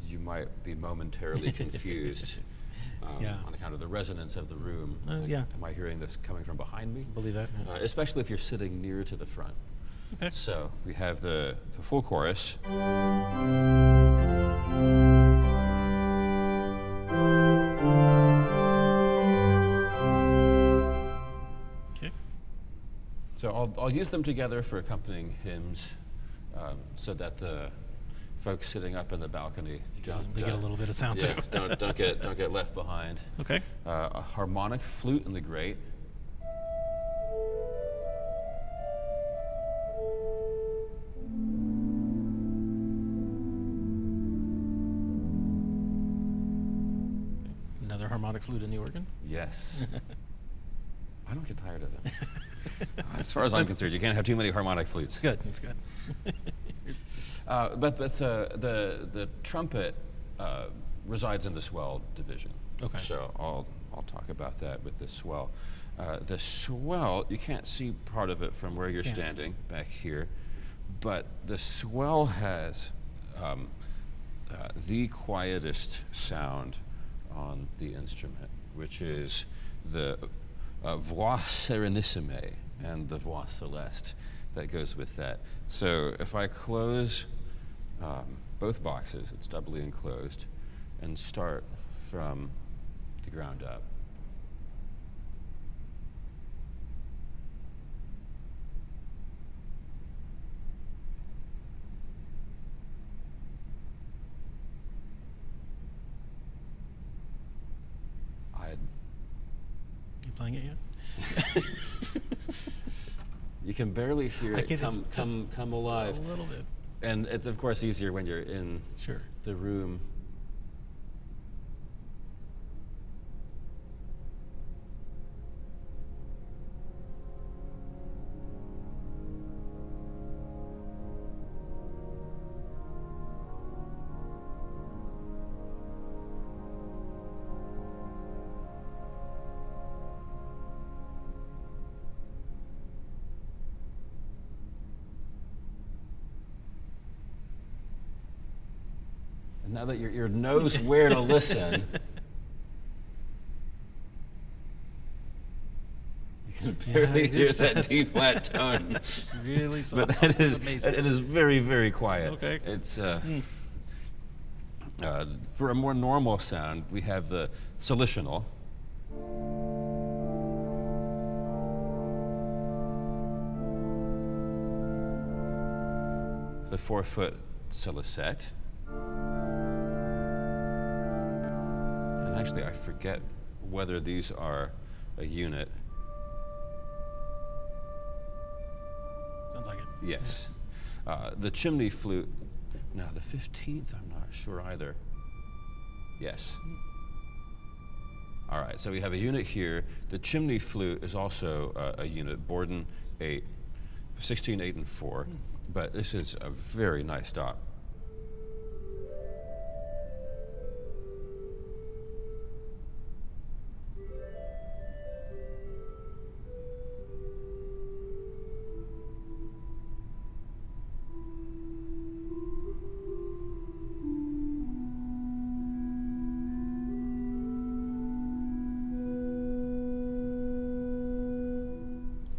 you might be momentarily confused on account of the resonance of the room. Am I hearing this coming from behind me? Believe that. Yeah. Especially if you're sitting near to the front. Okay. So we have the full chorus. Okay. So I'll use them together for accompanying hymns, so that the folks sitting up in the balcony don't get a little bit of sound too. don't get left behind. Okay. A harmonic flute in the grate. Another harmonic flute in the organ. Yes. I don't get tired of them. As far as I'm concerned, you can't have too many harmonic flutes. Good. That's good. But the trumpet resides in the swell division. Okay. So I'll talk about that with the swell. The swell, you can't see part of it from where you're standing back here, but the swell has the quietest sound on the instrument, which is the voix serenissime and the voix celeste that goes with that. So if I close both boxes, it's doubly enclosed, and start from the ground up. You playing it yet? You can barely hear it come alive. A little bit. And it's of course easier when you're in the room. Now that your ear knows where to listen, you can barely hear that D flat tone. It's really soft. But that is it is very, very quiet. Okay. It's for a more normal sound, we have the solitional. The 4-foot solisette. And actually, I forget whether these are a unit. Sounds like it. Yes. The chimney flute, now the 15th, I'm not sure either. Yes. All right, so we have a unit here. The chimney flute is also a unit, Borden 8. 16, 8, and 4. But this is a very nice stop.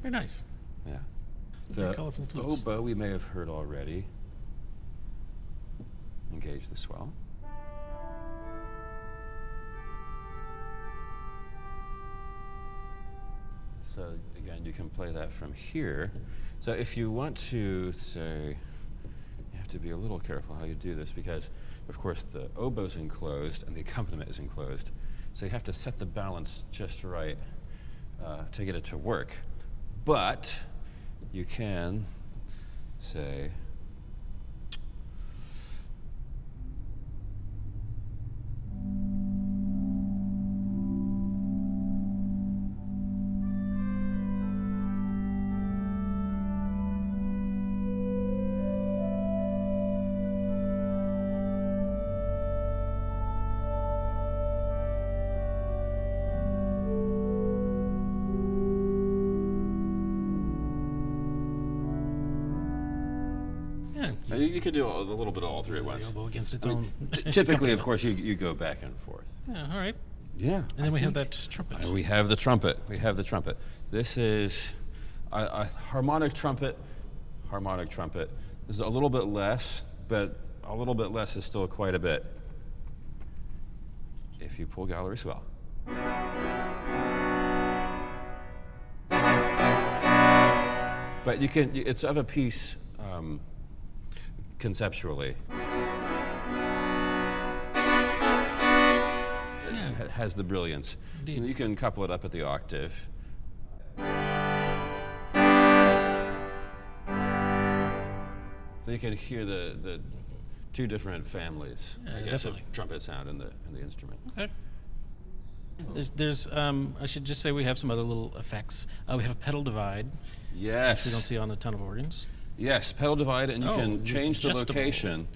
Very nice. Yeah. Very colorful flutes. Oboe we may have heard already. Engage the swell. So again, you can play that from here. So if you want to say, you have to be a little careful how you do this because, of course, the oboe's enclosed and the accompaniment is enclosed. So you have to set the balance just right to get it to work. But you can say, you could do a little bit of all three at once. The oboe against its own. Typically, of course, you go back and forth. Yeah, all right. Yeah. And then we have that trumpet. We have the trumpet. We have the trumpet. This is a harmonic trumpet. Harmonic trumpet. This is a little bit less, but a little bit less is still quite a bit. If you pull gallery swell. But you can. It's of a piece. Conceptually. It has the brilliance. Indeed. You can couple it up at the octave. So you can hear the two different families, I guess, of trumpet sound in the instrument. Okay. There's I should just say we have some other little effects. We have a pedal divide. Yes. Which we don't see on a ton of organs. Yes, pedal divide, and you can change the adjustable. location,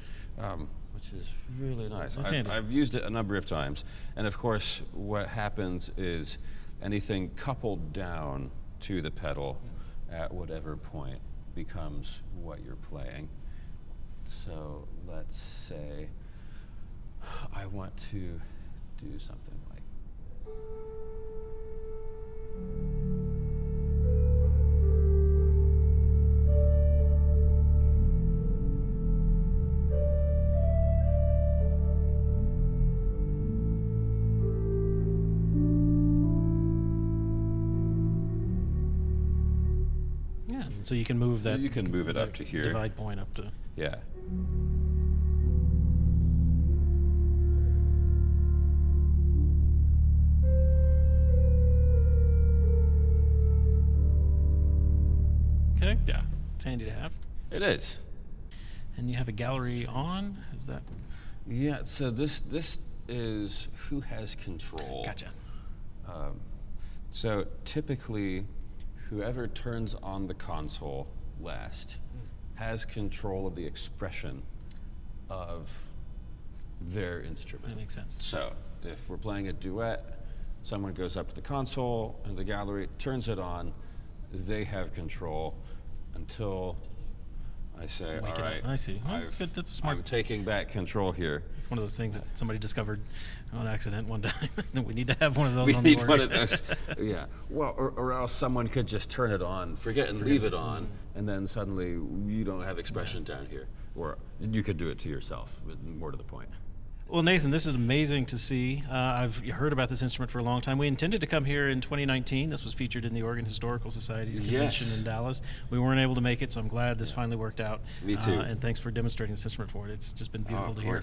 which is really nice. Handy. I've used it a number of times, and of course, what happens is anything coupled down to the pedal at whatever point becomes what you're playing. So let's say I want to do something like. So you can move that. You can move it up to here. Divide point up to. Yeah. Okay. Yeah. It's handy to have. It is. And you have a gallery on. Is that? Yeah. So this is who has control. Gotcha. So typically, whoever turns on the console last has control of the expression of their instrument. That makes sense. So if we're playing a duet, someone goes up to the console and the gallery turns it on, they have control until I say, Wake all it up. right, I see. Well, that's good. That's smart. I'm taking back control here. It's one of those things that somebody discovered on accident one time. We need to have one of those We on the need organ. one of those. Yeah. Well, or else someone could just turn it on, forget and leave it on, and then suddenly you don't have expression down here. Or you could do it to yourself, but more to the point. Well, Nathan, this is amazing to see. I've heard about this instrument for a long time. We intended to come here in 2019. This was featured in the Organ Historical Society's convention in Dallas. We weren't able to make it, so I'm glad this finally worked out. Me too. And thanks for demonstrating this instrument for it. It's just been beautiful to hear.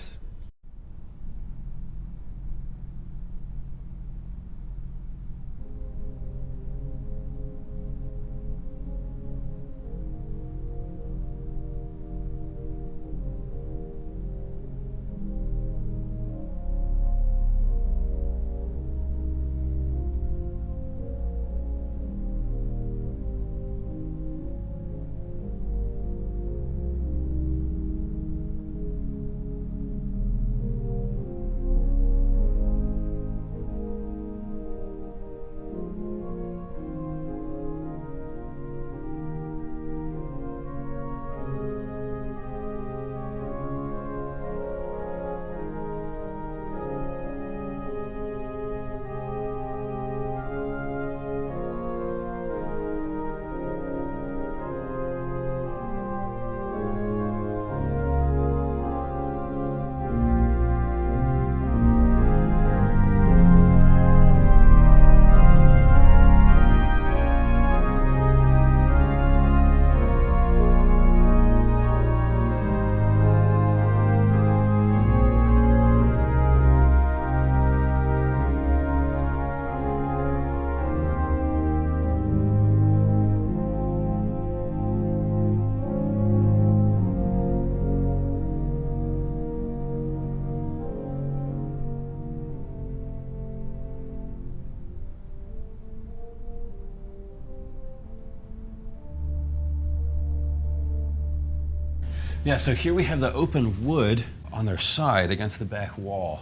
Yeah, so here we have the open wood on their side against the back wall.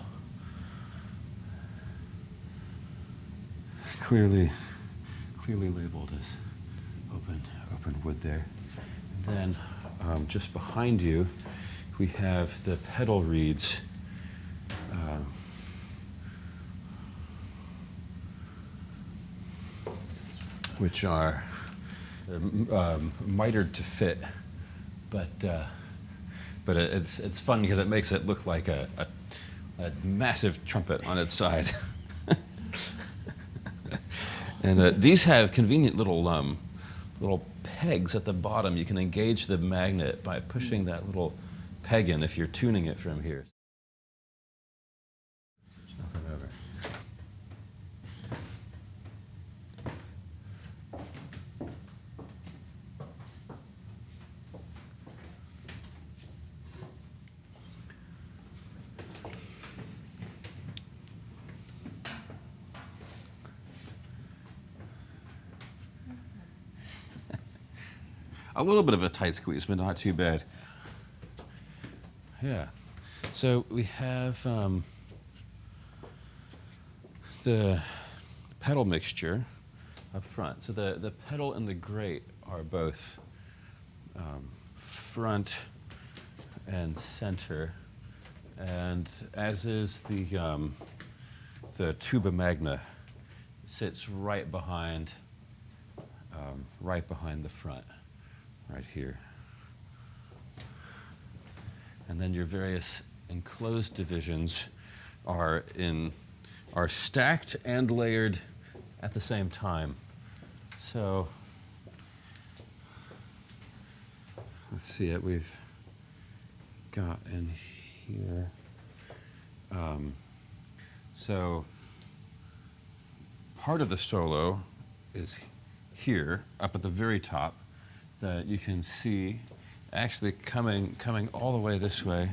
Clearly labeled as open wood there. And then just behind you, we have the pedal reeds. Which are mitered to fit, but it's fun because it makes it look like a massive trumpet on its side. And these have convenient little pegs at the bottom. You can engage the magnet by pushing that little peg in if you're tuning it from here. Up and over. A little bit of a tight squeeze, but not too bad. Yeah. So we have the pedal mixture up front. So the pedal and the grate are both front and center, and as is the tuba magna, sits right behind the front. Right here. And then your various enclosed divisions are stacked and layered at the same time. So let's see it. We've got in here. So part of the solo is here, up at the very top, that you can see actually coming all the way this way.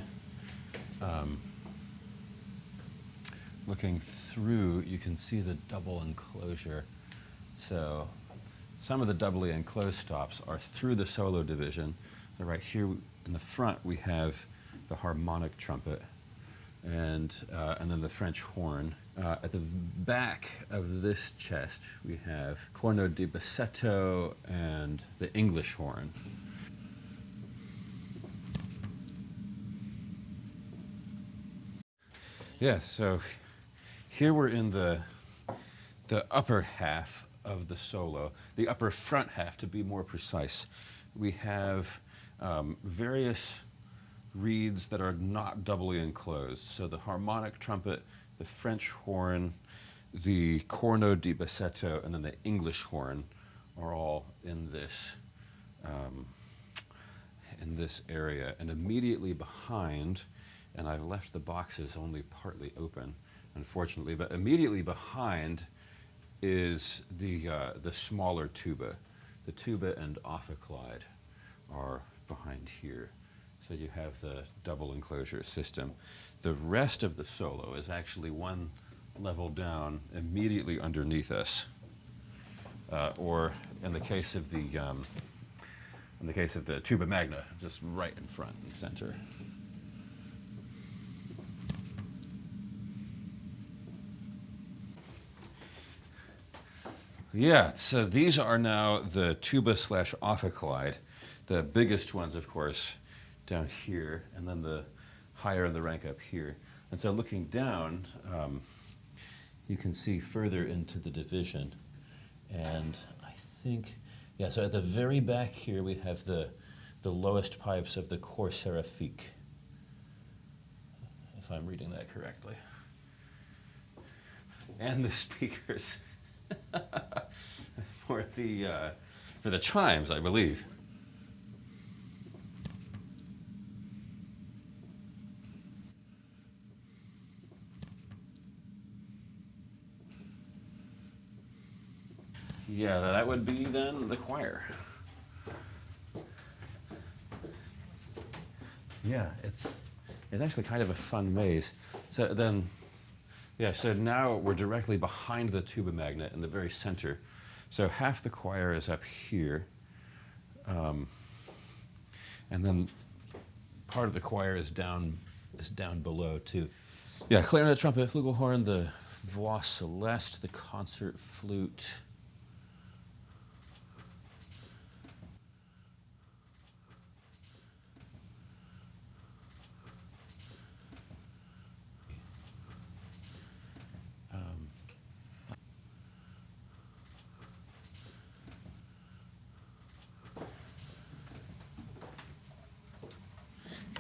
Looking through, you can see the double enclosure. So some of the doubly enclosed stops are through the solo division. And right here in the front, we have the harmonic trumpet and then the French horn. At the back of this chest, we have corno di bassetto and the English horn. Yeah, so here we're in the upper half of the solo, the upper front half to be more precise. We have various reeds that are not doubly enclosed. So the harmonic trumpet, the French horn, the corno di bassetto, and then the English horn are all in this area. And immediately behind, and I've left the boxes only partly open, unfortunately, but immediately behind is the smaller tuba. The tuba and ophicleide are behind here. So you have the double enclosure system. The rest of the solo is actually one level down immediately underneath us, or in the case of the tuba magna, just right in front and center. Yeah, so these are now the tuba / ophicleide, the biggest ones, of course, down here, and then the higher in the rank up here. And so looking down, you can see further into the division. And I think, yeah, so at the very back here, we have the lowest pipes of the cor seraphique, if I'm reading that correctly. And the speakers for the chimes, I believe. Yeah, that would be then the choir. Yeah, it's actually kind of a fun maze. So then, yeah, so now we're directly behind the tuba magnet in the very center. So half the choir is up here. And then part of the choir is down below too. Yeah, clarinet, trumpet, flugelhorn, the voix celeste, the concert flute.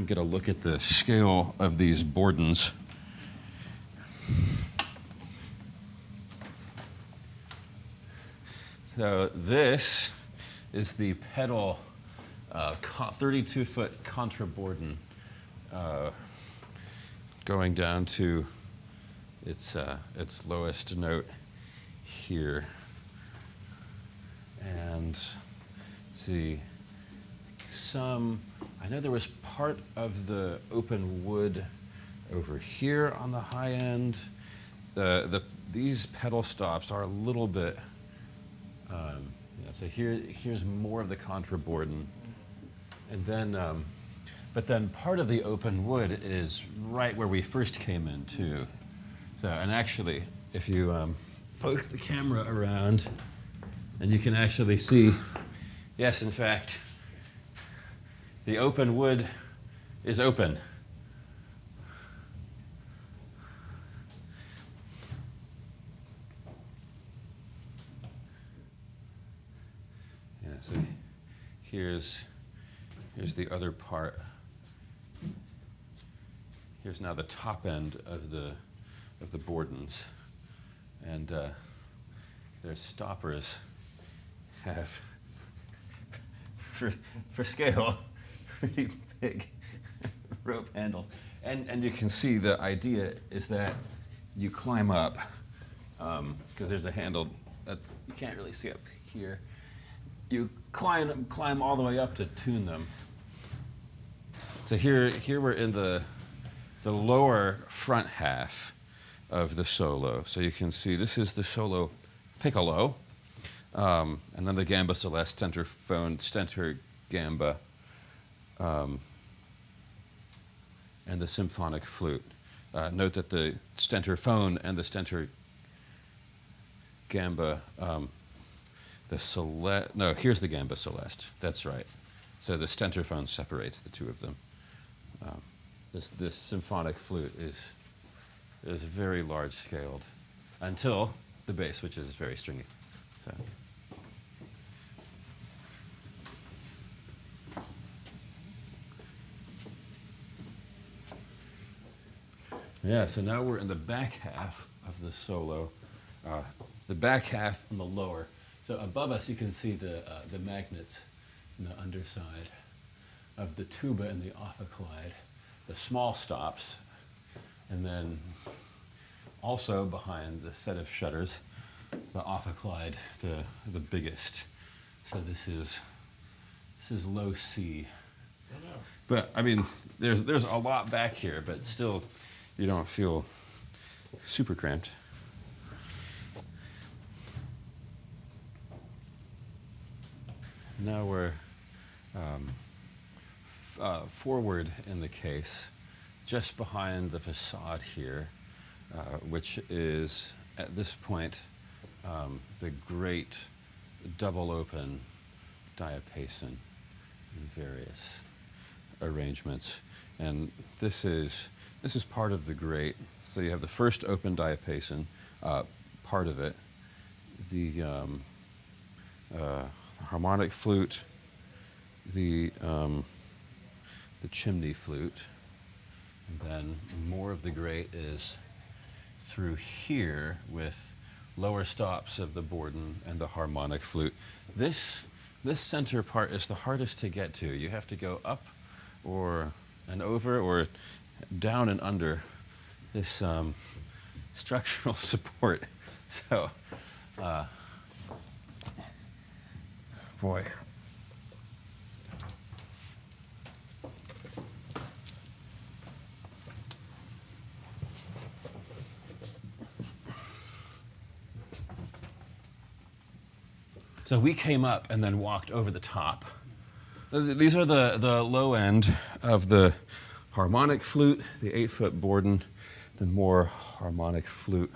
Get a look at the scale of these Bordens. So this is the pedal 32-foot contraborden going down to its lowest note here. And let's see, I know there was part of the open wood over here on the high end. These pedal stops are a little bit, so here's more of the contraborden. And then, but then part of the open wood is right where we first came in too. So, and actually, if you poke the camera around, and you can actually see, yes, in fact, the open wood is open. Yeah, so here's the other part. Here's now the top end of the Bordens, and their stoppers have, for scale, pretty big rope handles. And you can see the idea is that you climb up, because there's a handle that's, you can't really see up here. You climb all the way up to tune them. So here we're in the lower front half of the solo. So you can see this is the solo piccolo, and then the gamba celeste, stentor gamba, and the symphonic flute. Note that the stentorphone and the stentor gamba, here's the gamba celeste. That's right. So the stentorphone separates the two of them. This symphonic flute is very large scaled until the bass, which is very stringy. So. Yeah, so now we're in the back half of the solo, the back half and the lower. So above us you can see the magnets in the underside of the tuba and the ophicleide, the small stops, and then also behind the set of shutters, the ophicleide, the biggest. So this is low C. Oh, no. But I mean, there's a lot back here, but still, you don't feel super cramped. Now we're forward in the case, just behind the facade here, which is at this point the great double open diapason in various arrangements, and this is part of the great. So you have the first open diapason, part of it, the harmonic flute, the chimney flute, and then more of the great is through here with lower stops of the Borden and the harmonic flute. This center part is the hardest to get to. You have to go up and over or down and under this structural support. So, boy. So we came up and then walked over the top These are the low end of the harmonic flute, the 8-foot Borden, the more harmonic flute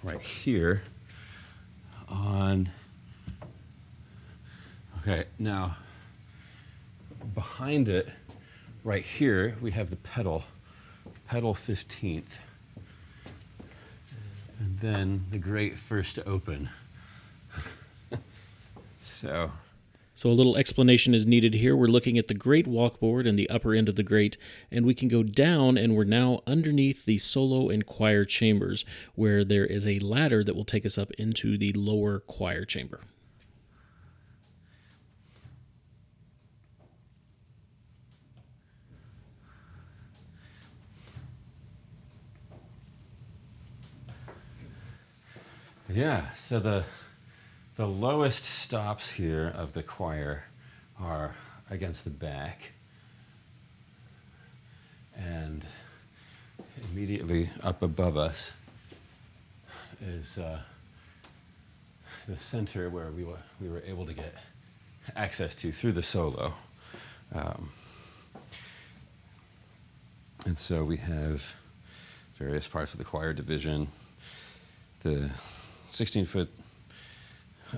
right here on. Okay, now behind it, right here, we have the pedal 15th, and then the great first open. So a little explanation is needed here. We're looking at the great walkboard and the upper end of the great, and we can go down, and we're now underneath the solo and choir chambers, where there is a ladder that will take us up into the lower choir chamber. yeah, so the lowest stops here of the choir are against the back, and immediately up above us is the center where we were able to get access to through the solo. And so we have various parts of the choir division, the 16-foot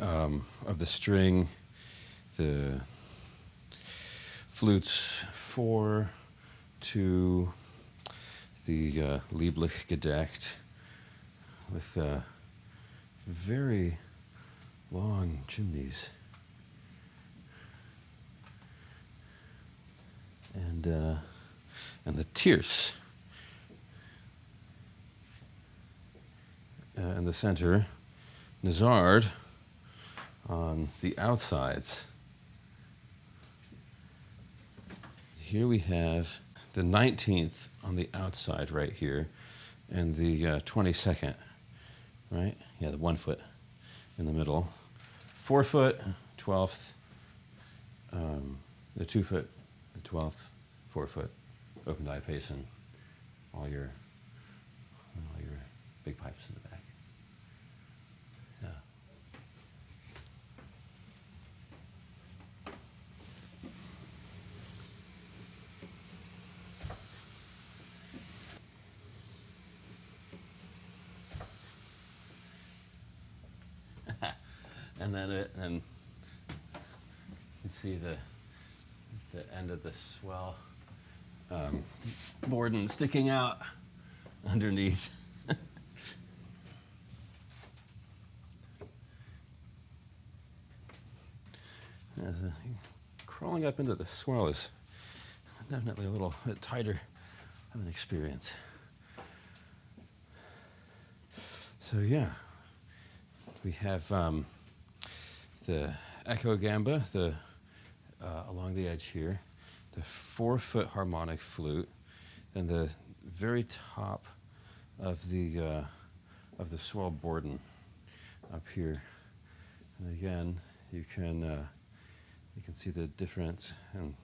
of the string, the flutes 4 to the Lieblich gedeckt with very long chimneys, and the tierce in the center, Nazard on the outsides. Here we have the 19th on the outside right here, and the 22nd, right? Yeah, the 1 foot in the middle. 4 foot, 12th, the 2 foot, the 12th, 4 foot, open diapason, all your big pipes in the back. Yeah. And then you can see the end of the swell Borden sticking out underneath. Crawling up into the swell is definitely a little bit tighter of an experience. So yeah, we have the echo gamba, along the edge here, the 4 foot harmonic flute, and the very top of the swell Borden up here. And again, you can see the difference in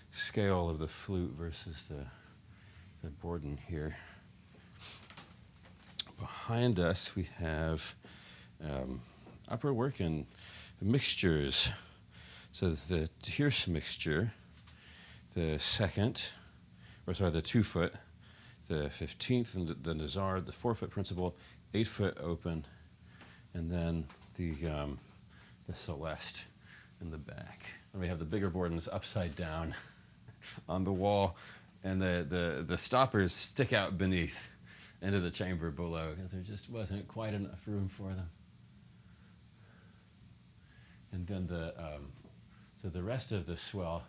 scale of the flute versus the Borden here. Behind us, we have upper work in mixtures. So the tierce mixture, the 2 foot, the 15th, and the Nazard, the 4 foot principal, 8 foot open, and then the Celeste in the back. And we have the bigger Bordens upside down on the wall, and the stoppers stick out beneath into the chamber below because there just wasn't quite enough room for them. And then so the rest of the swell,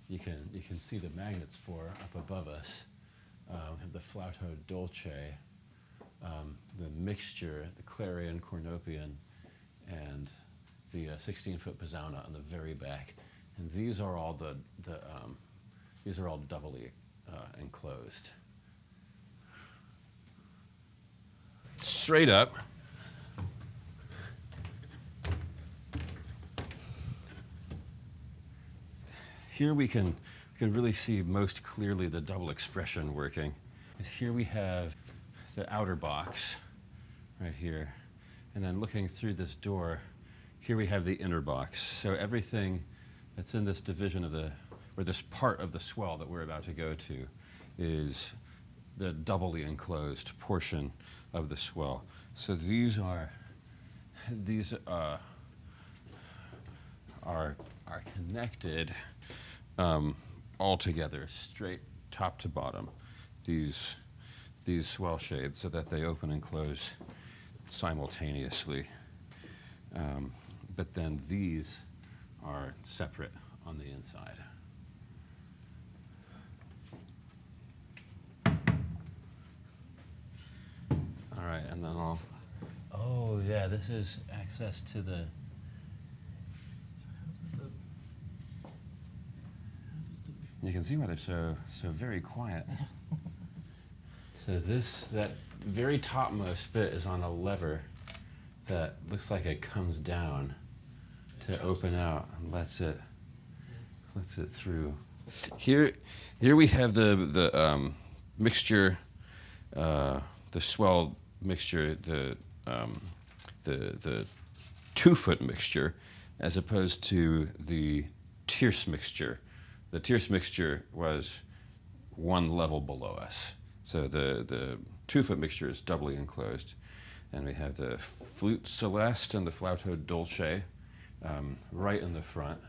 you can see the magnets for up above us. We have the flauto dolce, the mixture, the clarion cornopian, and the 16-foot pizzana on the very back. And these are all these are all doubly enclosed. Straight up. Here we can really see most clearly the double expression working. Here we have the outer box right here. And then looking through this door, here we have the inner box. So everything It's in this division of or this part of the swell that we're about to go to, is the doubly enclosed portion of the swell. So these are connected all together, straight top to bottom. These swell shades, so that they open and close simultaneously. But then these are separate on the inside. All right, and then oh yeah, this is access to the. You can see why they're so very quiet. So that very topmost bit is on a lever that looks like it comes down to open out and lets it through. Here we have the mixture, the swell mixture, the 2-foot mixture, as opposed to the tierce mixture. The tierce mixture was one level below us. So the 2-foot mixture is doubly enclosed. And we have the flute celeste and the flauto dolce right in the front.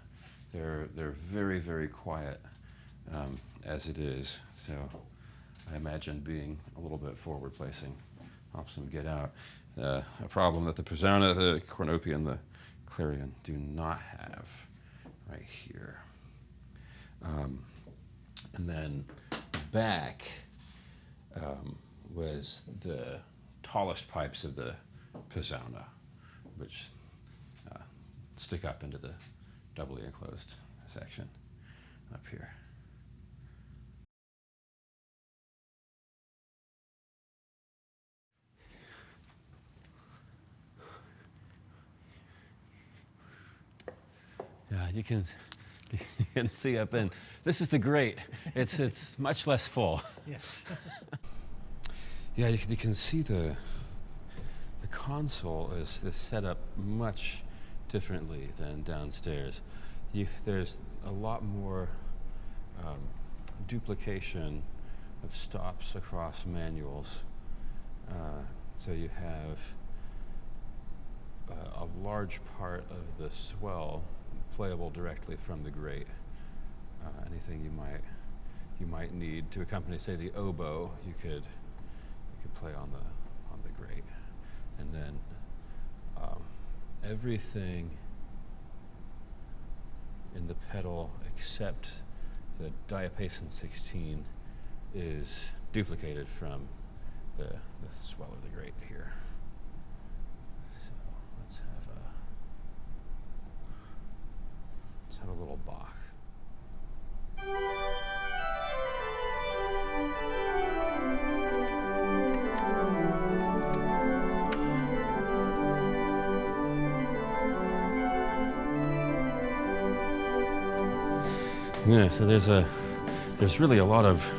They're very, very quiet as it is. So I imagine being a little bit forward-placing helps them get out. A problem that the Presona, the cornopia, and the clarion do not have right here. And then back was the tallest pipes of the Presona, which stick up into the doubly enclosed section up here. Yeah, you can see up in. This is the grate. It's much less full. Yes. Yeah, you can see the console is set up much differently than downstairs. There's a lot more duplication of stops across manuals. So you have a large part of the swell playable directly from the grate. Anything you might need to accompany, say, the oboe, you could play on the grate, and then everything in the pedal except the diapason 16 is duplicated from the swell or the grate here. So let's have a little Bach. Yeah, so there's really a lot of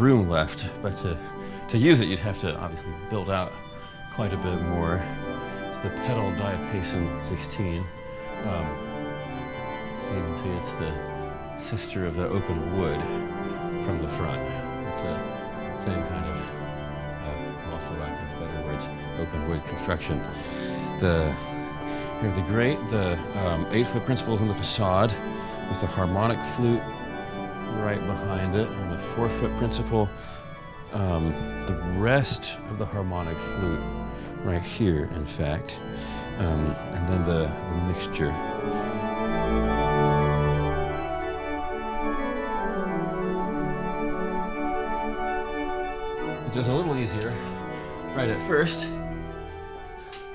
room left, but to use it, you'd have to obviously build out quite a bit more. It's the pedal diapason 16. So you can see it's the sister of the open wood from the front. It's the same kind of, well, for lack of better words, open wood construction. You have the grate, the 8-foot principals in the facade, with the harmonic flute right behind it, and the 4-foot principal, the rest of the harmonic flute right here, in fact, and then the mixture. It's just a little easier right at first,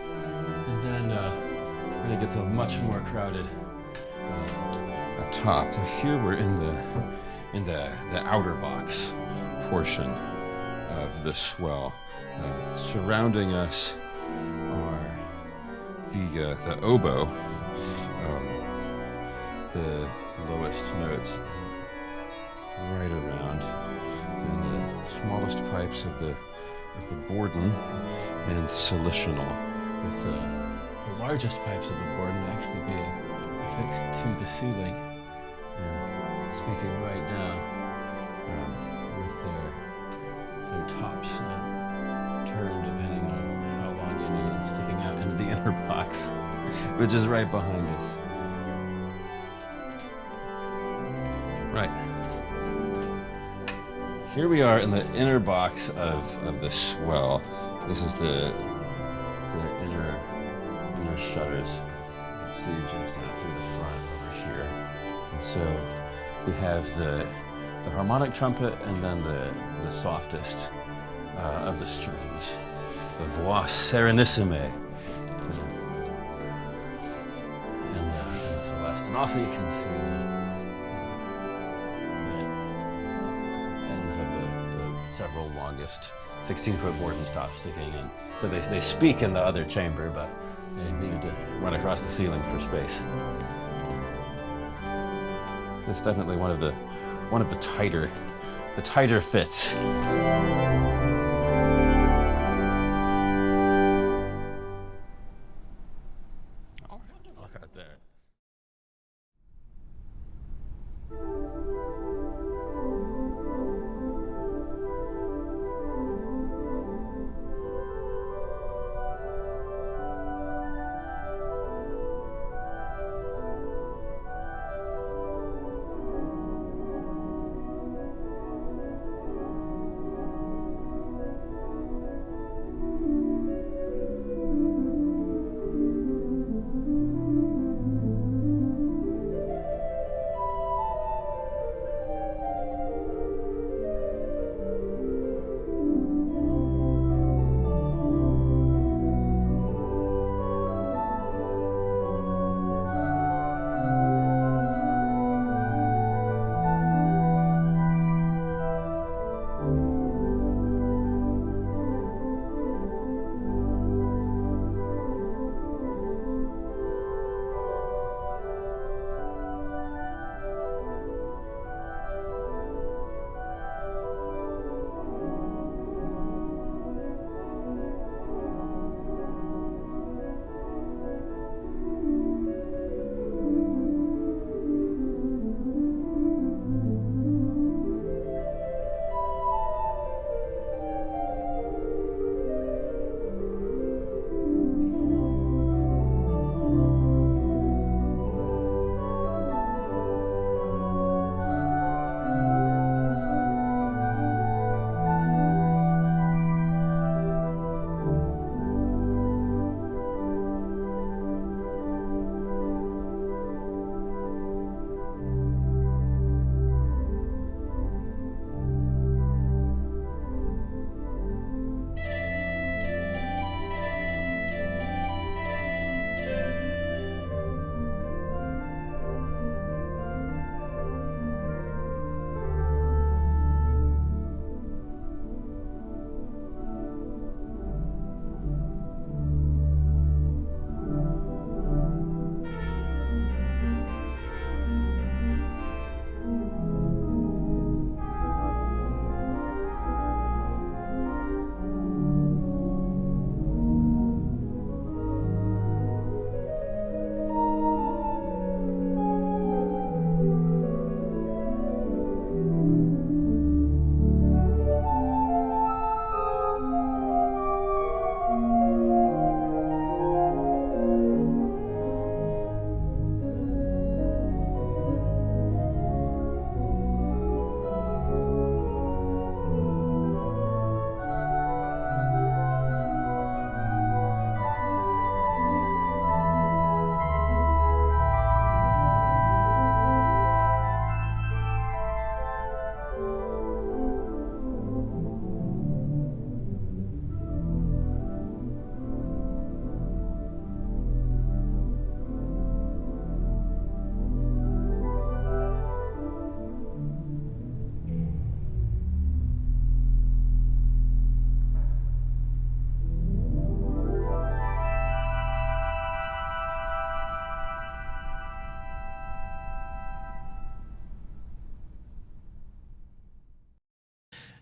and then it gets a much more crowded top. So here we're in the outer box portion of the swell. Surrounding us are the oboe, the lowest notes right around, then the smallest pipes of the Borden and solitional, with the largest pipes of the Borden actually being a fixed to the ceiling and speaking right down with their tops turned depending on how long you need and sticking out into the inner box, which is right behind us. Right. Here we are in the inner box of the Swell. This is the inner shutters. You can see just out through the front over here. And so we have the harmonic trumpet and then the softest of the strings, the voix serenissime and the celeste. And also you can see of the several longest 16-foot Morton stops sticking in. So they speak in the other chamber, but they needed to run across the ceiling for space. This is definitely one of the tighter fits. Look out there.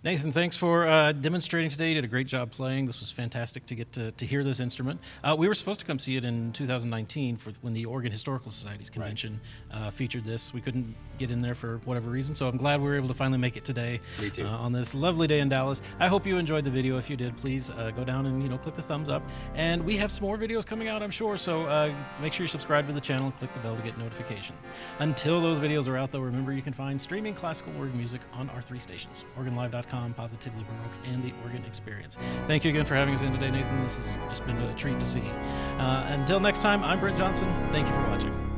Nathan, thanks for demonstrating today. You did a great job playing. This was fantastic to get to hear this instrument. We were supposed to come see it in 2019 when the Oregon Historical Society's convention featured this. We couldn't get in there for whatever reason, so I'm glad we were able to finally make it today. Me too. On this lovely day in Dallas. I hope you enjoyed the video. If you did, please go down and click the thumbs up. And we have some more videos coming out, I'm sure, so make sure you subscribe to the channel and click the bell to get notifications. Until those videos are out, though, remember you can find streaming classical organ music on our 3 stations, OrganLive.com, Positively Baroque, and the Organ Experience. Thank you again for having us in today, Nathan. This has just been a treat to see. Until next time, I'm Brent Johnson. Thank you for watching.